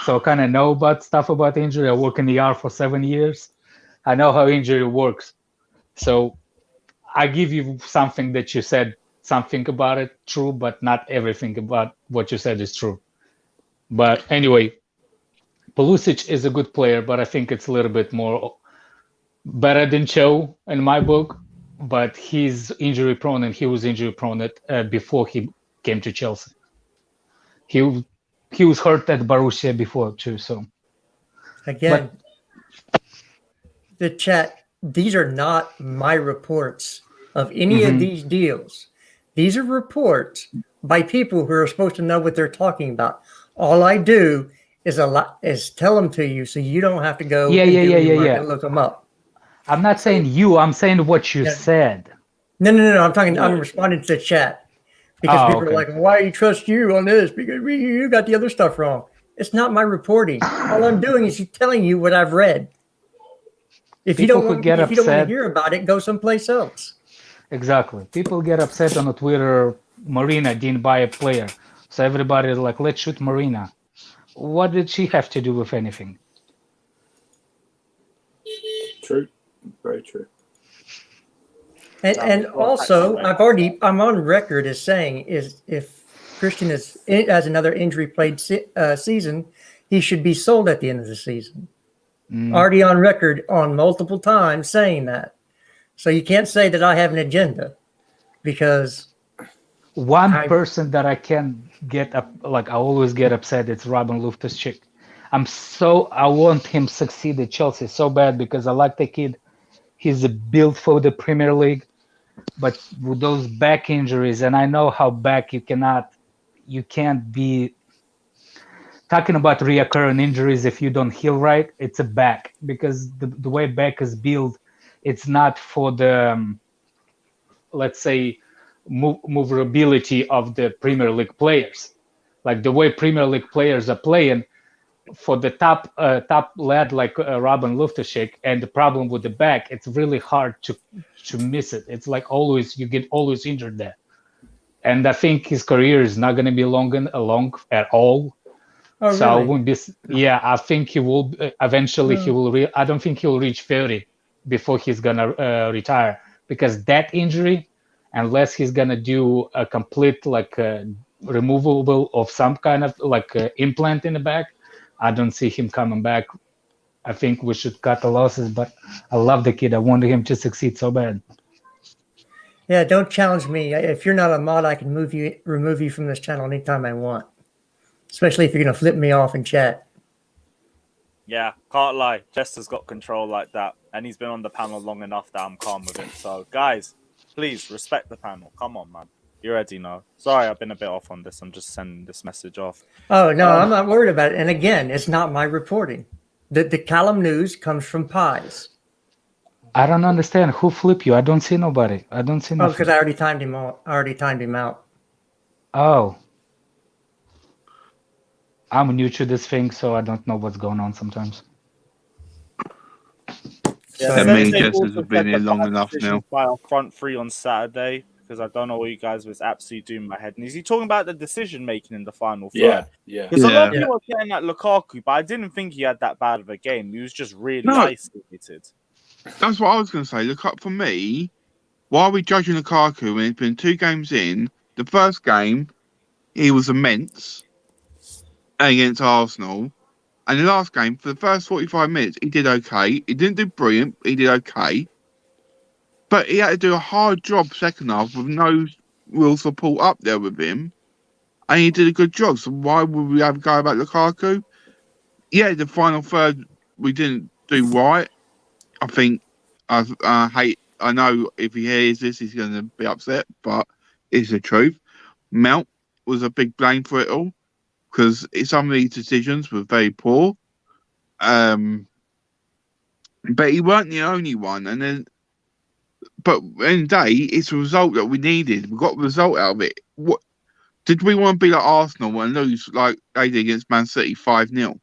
S10: so I kind of know about injury. I work in the ER for 7 years. I know how injury works. So I give you something that you said. Something about it true, but not everything about what you said is true. But anyway, Pulisic is a good player, but I think it's a little bit more better than Cho in my book. But he's injury prone, and he was injury prone before he came to Chelsea. He was hurt at Borussia before too. So
S5: again, the chat. These are not my reports of any of these deals. These are reports by people who are supposed to know what they're talking about. All I do is tell them to you, so you don't have to go and look them up.
S10: I'm not saying you. I'm saying what you said.
S5: No. I'm responding to the chat because people are like, "Why do you trust you on this? Because you got the other stuff wrong." It's not my reporting. All I'm doing is telling you what I've read. If you don't want to hear about it, go someplace else.
S10: Exactly. People get upset on Twitter. Marina didn't buy a player, so everybody is like, "Let's shoot Marina." What did she have to do with anything?
S6: True, very true.
S5: And also, I'm on record as saying if Christian has another injury-plagued season, he should be sold at the end of the season. Already on record on multiple times saying that. So you can't say that I have an agenda, because
S10: one person that I can get up, like I always get upset, it's Robin Loftus-Cheek. I want him to succeed at Chelsea so bad because I like the kid. He's built for the Premier League, but with those back injuries, and I know how back you can't be talking about reoccurring injuries if you don't heal right. It's a back, because the way back is built, it's not for the, let's say, movability of the Premier League players. Like the way Premier League players are playing, for the top lad like Robin Loftus-Cheek, and the problem with the back, it's really hard to miss it. It's like you get always injured there. And I think his career is not going to be long at all.
S5: Oh,
S10: so
S5: really?
S10: I wouldn't be. I think he will eventually. He will. I don't think he will reach 30 before he's gonna retire, because that injury, unless he's gonna do a complete removable of some kind of implant in the back, I don't see him coming back. I think we should cut the losses, but I love the kid. I wanted him to succeed so bad.
S5: Yeah, don't challenge me. If you're not a mod, I can remove you from this channel anytime I want. Especially if you're gonna flip me off in chat.
S1: Yeah, can't lie. Chester's got control like that, and he's been on the panel long enough that I'm calm with it. So, guys, please respect the panel. Come on, man.
S9: You already know. Sorry, I've been a bit off on this. I'm just sending this message off.
S5: Oh, no, I'm not worried about it. And again, it's not my reporting. The Callum news comes from Pies.
S10: I don't understand. Who flipped you? I don't see nobody. I don't see
S5: Oh,
S10: nothing.
S5: because I already timed him out.
S10: Oh. I'm new to this thing, so I don't know what's going on sometimes.
S9: Yeah,
S2: That means
S9: Sensei
S2: Jess
S9: also
S2: has been
S9: said
S2: here
S9: the
S2: long
S9: bad
S2: enough
S9: decisions
S2: now.
S9: by our front three on Saturday, because I don't know what you guys was absolutely doing in my head. And is he talking about the decision making in the final third?
S6: Yeah, yeah.
S9: Because a lot of
S2: Yeah.
S9: people are getting at Lukaku, but I didn't think he had that bad of a game. He was just really
S2: No.
S9: isolated.
S2: That's what I was going to say. Look up for me. Why are we judging Lukaku when it's been 2 games in? The first game, he was immense against Arsenal. And the last game, for the first 45 minutes, he did okay. He didn't do brilliant, he did okay. But he had to do a hard job second half with no real support up there with him. And he did a good job. So why would we have a go about Lukaku? Yeah, the final third, we didn't do right. I think I know if he hears this, he's going to be upset, but it's the truth. Mount was a big blame for it all because some of these decisions were very poor. But he weren't the only one. But in the day, it's a result that we needed. We got the result out of it. What did we want to be like Arsenal and lose like they did against Man City 5-0?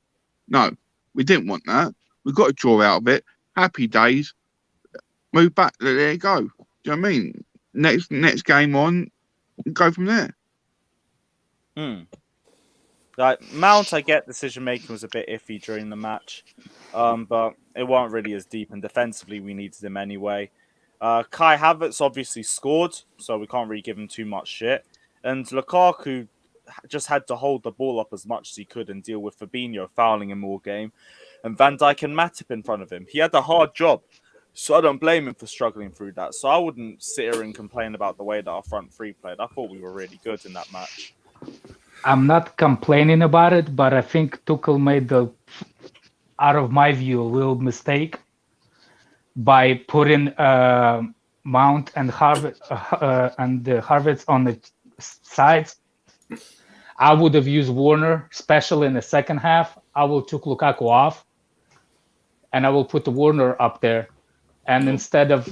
S2: No, we didn't want that. We got a draw out of it. Happy days. Move back. There you go. Do you know what I mean? Next game on, go from there.
S9: Like Mount, I get decision making was a bit iffy during the match, but it wasn't really as deep. And defensively, we needed him anyway. Kai Havertz obviously scored, so we can't really give him too much shit. And Lukaku just had to hold the ball up as much as he could and deal with Fabinho fouling him all game, and Van Dijk and Matip in front of him. He had a hard job. So I don't blame him for struggling through that. So I wouldn't sit here and complain about the way that our front three played. I thought we were really good in that match.
S10: I'm not complaining about it, but I think Tuchel made out of my view, a little mistake by putting Mount and Havertz on the sides. I would have used Werner, especially in the second half. I will took Lukaku off, and I will put the Werner up there. And instead of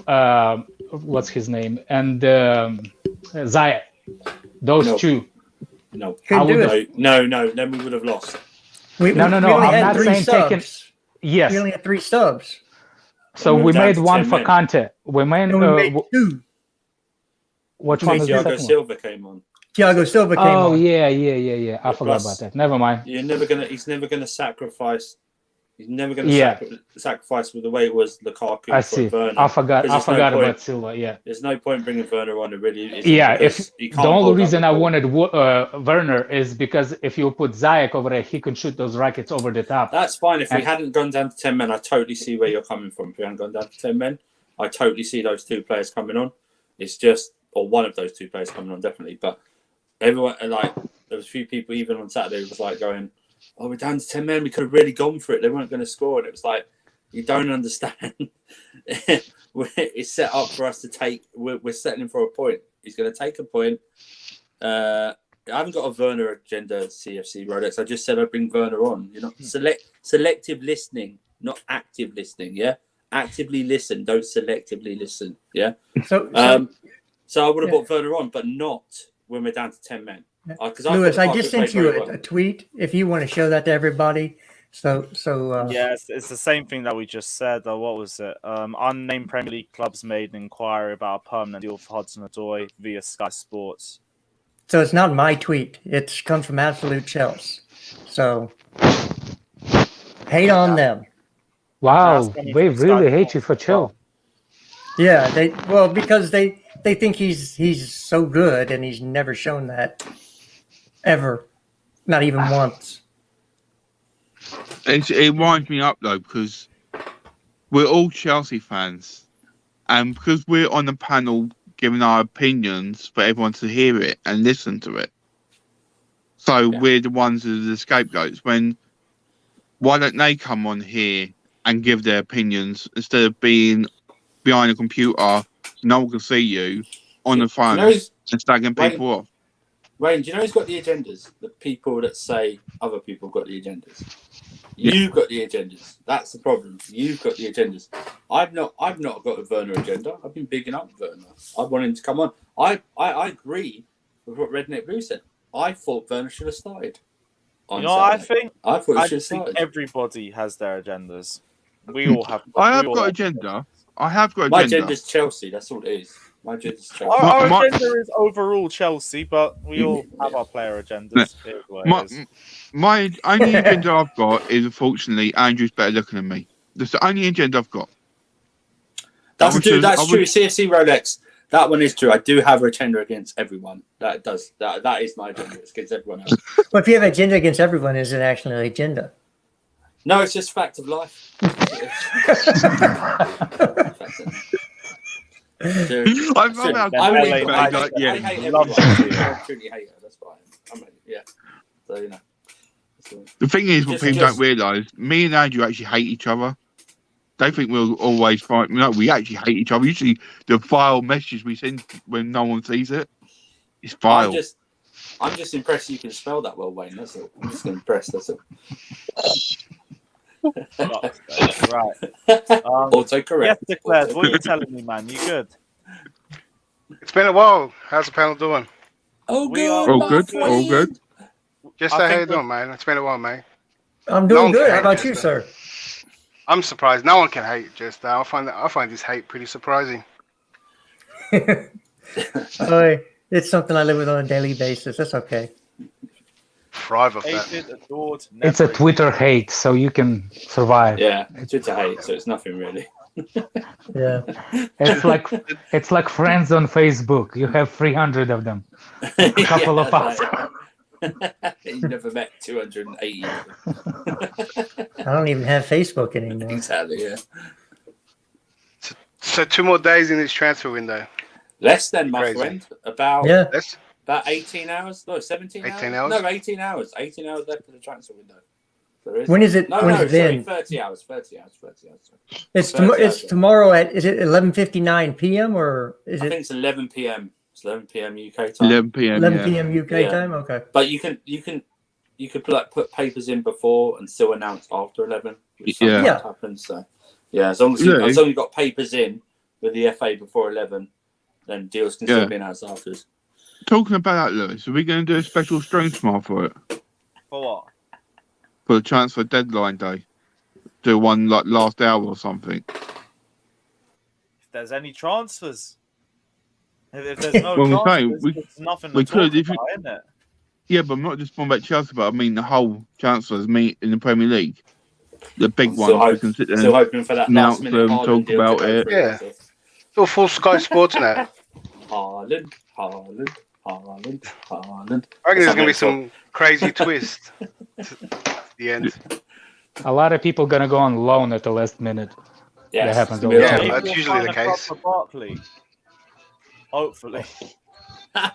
S10: what's his name and Zayat, those two.
S6: No. No. Then we would have lost.
S10: No. I'm not saying taking. Yes.
S5: We only had 3 subs.
S10: So we made one for Kanté. We made
S5: 2.
S10: Which one was the second one?
S6: Silva came on.
S5: Thiago Silva came on.
S10: Oh yeah. I forgot about that. Never mind.
S6: He's never gonna sacrifice. He's never going to sacrifice with the way it was Lukaku.
S10: I see.
S6: Werner.
S10: I forgot about Silva. Yeah.
S6: There's no point bringing Werner on.
S10: The only reason I wanted Werner is because if you put Ziyech over there, he can shoot those rackets over the top.
S6: That's fine. If we hadn't gone down to 10 men, I totally see where you're coming from. If we hadn't gone down to 10 men, I totally see those 2 players coming on. It's just, or one of those 2 players coming on, definitely. But everyone, like, there was a few people even on Saturday was like going, "Oh, we're down to 10 men. We could have really gone for it. They weren't going to score." And it was like, you don't understand. It's set up for us to take. We're settling for a point. He's going to take a point. I haven't got a Werner agenda, CFC Rolex. I just said I'd bring Werner on. You know, selective listening, not active listening. Yeah, actively listen. Don't selectively listen. Yeah. So I would have brought Werner on, but not when we're down to 10 men.
S5: Lewis, I just sent you a tweet. If you want to show that to everybody,
S9: it's the same thing that we just said. What was it? Unnamed Premier League clubs made an inquiry about a permanent deal for Hudson-Odoi via Sky Sports.
S5: So it's not my tweet. It's come from Absolute Chelsea. So hate on them.
S10: Wow, they really hate you for Chelsea.
S5: Yeah, because they think he's so good and he's never shown that. Ever. Not even once.
S2: It winds me up, though, because we're all Chelsea fans. And because we're on the panel giving our opinions for everyone to hear it and listen to it. So we're the ones who are the scapegoats. Why don't they come on here and give their opinions instead of being behind a computer, no one can see you, on the phone, and slagging people off.
S6: Wayne, do you know who's got the agendas? The people that say other people got the agendas.
S2: Yeah.
S6: You've got the agendas. That's the problem. You've got the agendas. I've not got a Werner agenda. I've been bigging up Werner. I want him to come on. I agree with what Redneck Blue said. I thought Werner should have started.
S9: You know what I think?
S6: I thought he
S9: I
S6: should have
S9: just think
S6: started.
S9: everybody has their agendas. We all have.
S2: I have got agenda. I have got
S6: My
S2: agenda.
S6: agenda's Chelsea. That's all it is. My agenda's Chelsea.
S9: Our agenda is overall Chelsea, but we all have our player agendas.
S2: My only agenda I've got is, unfortunately, Andrew's better looking than me. That's the only agenda I've got.
S6: That's true. CFC Rolex. That one is true. I do have an agenda against everyone. That is my agenda. It's against everyone else.
S5: Well, if you have an agenda against everyone, is it actually an agenda?
S6: No, it's just fact of life.
S2: I
S6: hate everyone. I truly hate her. That's why yeah. So, you know.
S2: The thing is, what people don't realise, me and Andrew actually hate each other. They think we'll always fight. No, we actually hate each other. Usually, the vile messages we send when no one sees it, it's vile.
S6: I'm just impressed you can spell that well, Wayne. That's all. I'm just impressed. That's all.
S9: Right.
S6: Autocorrect.
S9: Yes, Declares, what are you telling me, man? You good?
S11: It's been a while. How's the panel doing?
S6: Oh, good.
S2: All good.
S11: Just how you doing, man? It's been a while, man.
S5: I'm doing good. How about you, sir?
S11: I'm surprised. No one can hate just I find this hate pretty surprising.
S5: It's something I live with on a daily basis. That's okay.
S11: Thrive of that.
S10: It's a Twitter hate, so you can survive.
S6: Yeah, Twitter hate, so it's nothing really.
S5: Yeah.
S10: It's like friends on Facebook. You have 300 of them. A couple of us.
S6: You never met 280 of them.
S5: I don't even have Facebook anymore.
S6: Exactly, yeah.
S11: So 2 more days in this transfer window.
S6: Less than, my friend. About 18 hours? No, 17 hours?
S11: 18 hours?
S6: No, 18 hours. 18 hours left of the transfer window.
S5: When is it? When is it
S6: sorry,
S5: in?
S6: 30 hours.
S5: It's tomorrow at, is it 11:59 p.m. or is it?
S6: I think it's 11 p.m. It's 11 p.m. UK time.
S2: 11 p.m.
S5: 11 p.m. UK time. Okay.
S6: But you could put papers in before and still announce after 11. Which sometimes happens. So as long as you got papers in with the FA before 11, then deals can still be announced after.
S2: Talking about that, Lewis, are we going to do a special stream tomorrow for it?
S9: For what?
S2: For the transfer deadline day. Do one like last hour or something.
S9: If there's any transfers. If there's no transfers, there's nothing to talk about, isn't it?
S2: Yeah, but I'm not just talking about Chelsea, but I mean the whole transfers meet in the Premier League. The big ones. We can sit there
S6: still hoping for that
S2: announce
S6: last minute
S2: them, talk about it.
S11: Yeah. It's all full Sky Sports now.
S6: Haaland.
S11: I reckon there's going to be some crazy twist at the end.
S10: A lot of people going to go on loan at the last minute.
S6: Yes,
S10: that happens all the time.
S11: Yeah, that's usually the case.
S9: Hopefully.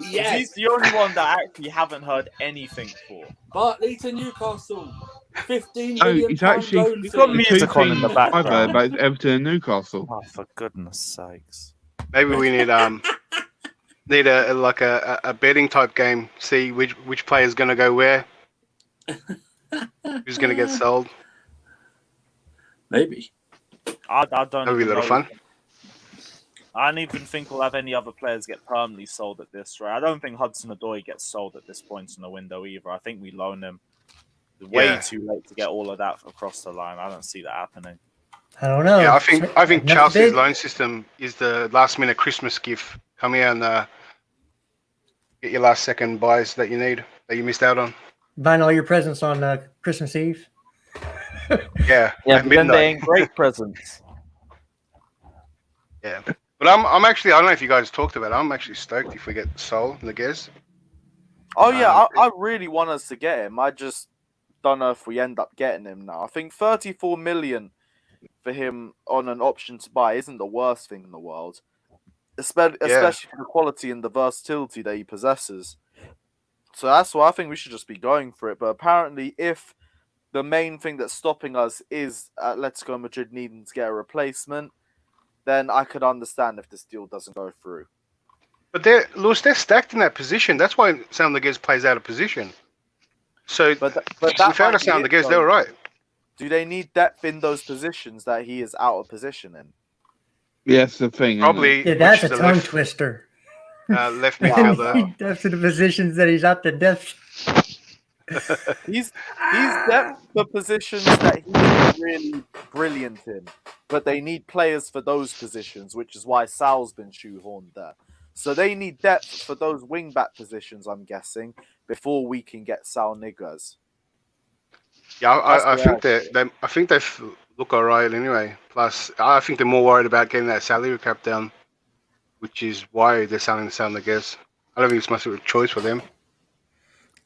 S6: Yes.
S9: He's the only one that I actually haven't heard anything for.
S6: Bartley to Newcastle. 15
S2: Oh,
S6: million
S2: it's actually
S9: We've got music on in the background.
S2: About Everton and Newcastle.
S9: Oh, for goodness sakes.
S11: Maybe we need a betting type game. See which player is going to go where. Who's going to get sold?
S6: Maybe.
S9: I don't.
S11: That'll be a little fun.
S9: I don't even think we'll have any other players get permanently sold at this rate. I don't think Hudson-Odoi gets sold at this point in the window either. I think we loan him. Way too late to get all of that across the line. I don't see that happening.
S5: I don't know.
S11: Yeah, I think Chelsea's loan system is the last minute Christmas gift. Come here and get your last second buys that you need that you missed out on.
S5: Buying all your presents on Christmas Eve.
S11: Yeah,
S9: at midnight. They ain't great presents.
S11: Yeah, but I'm actually, I don't know if you guys talked about it. I'm actually stoked if we get Saul Niguez.
S9: Oh yeah, I really want us to get him. I just don't know if we end up getting him now. I think 34 million for him on an option to buy isn't the worst thing in the world, especially for the quality and the versatility that he possesses. So that's why I think we should just be going for it. But apparently, if the main thing that's stopping us is Atletico Madrid needing to get a replacement, then I could understand if this deal doesn't go through.
S11: But they're stacked in that position. That's why Sound the Guess plays out of position. So,
S9: but that
S11: without a
S9: might be
S11: Sound the
S9: it,
S11: Guess, they
S9: though.
S11: were right.
S9: Do they need depth in those positions that he is out of position in?
S2: Yeah, that's the thing.
S11: Probably.
S5: Yeah, that's a
S11: the
S5: tongue twister.
S11: left
S9: Wow.
S11: midfielder.
S5: Depth to the positions that he's out to depth.
S9: He's depth for positions that he's really brilliant in, but they need players for those positions, which is why Sal's been shoehorned there. So they need depth for those wing-back positions, I'm guessing, before we can get Sal Niguez.
S11: Yeah, I think they look alright anyway. Plus, I think they're more worried about getting that salary cap down, which is why they're selling the Sound the Guess. I don't think it's much of a choice for them.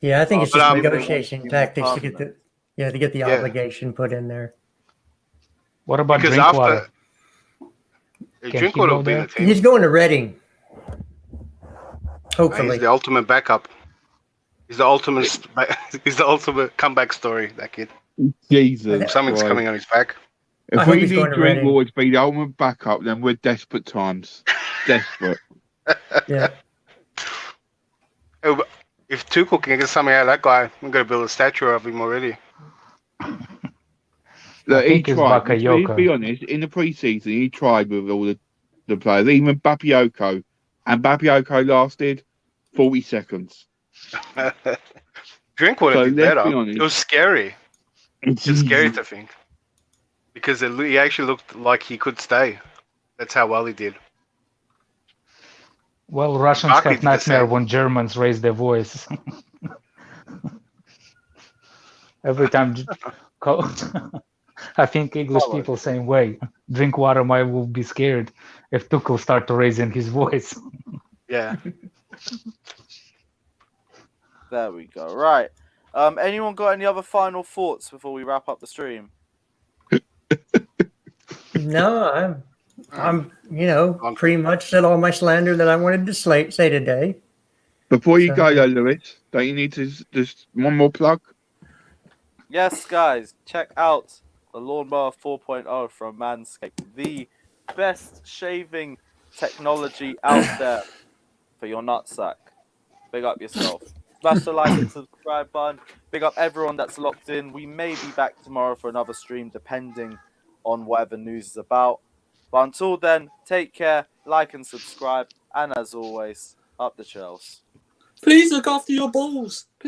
S5: Yeah, I think it's just
S9: maybe they want
S5: negotiation
S9: to be
S5: tactics
S9: more
S5: to get the obligation put in there.
S10: What about
S11: Because
S10: Drinkwater?
S11: Drinkwater will be in the team.
S5: He's going to Reading. Hopefully,
S11: He's the ultimate backup. He's the ultimate. He's the ultimate comeback story. That kid.
S2: Jesus,
S11: Something's
S2: Christ.
S11: coming on his back.
S2: If we need Drinkwater to be the ultimate backup, then we're desperate times. Desperate.
S5: Yeah.
S11: If Tuchel can get something out of that guy, I'm going to build a statue of him already.
S2: Look, he
S10: think it's
S2: tried.
S10: Bakayoko.
S2: To be honest, in the pre-season, he tried with all the players, even Bakayoko, and Bakayoko lasted 40 seconds.
S11: Drinkwater did better.
S2: Be honest.
S11: It was scary. It's scary to think. Because he actually looked like he could stay. That's how well he did.
S10: Well, Russians
S11: Barkley
S10: have
S11: did the
S10: nightmare
S11: same.
S10: when Germans raise their voice. Every time, I think English people same way. Drinkwater might will be scared if Tuchel start to raising his voice.
S11: Yeah.
S9: There we go. Right. Anyone got any other final thoughts before we wrap up the stream?
S5: No, I'm pretty much said all my slander that I wanted to say today.
S2: Before you go, though, Lewis, don't you need to just one more plug?
S9: Yes, guys, check out the Lawnmower 4.0 from Manscaped, the best shaving technology out there for your nutsack. Big up yourself. Smash the like and subscribe button. Big up everyone that's locked in. We may be back tomorrow for another stream, depending on whatever news is about. But until then, take care, like and subscribe, and as always, up the Chels.
S6: Please look after your balls.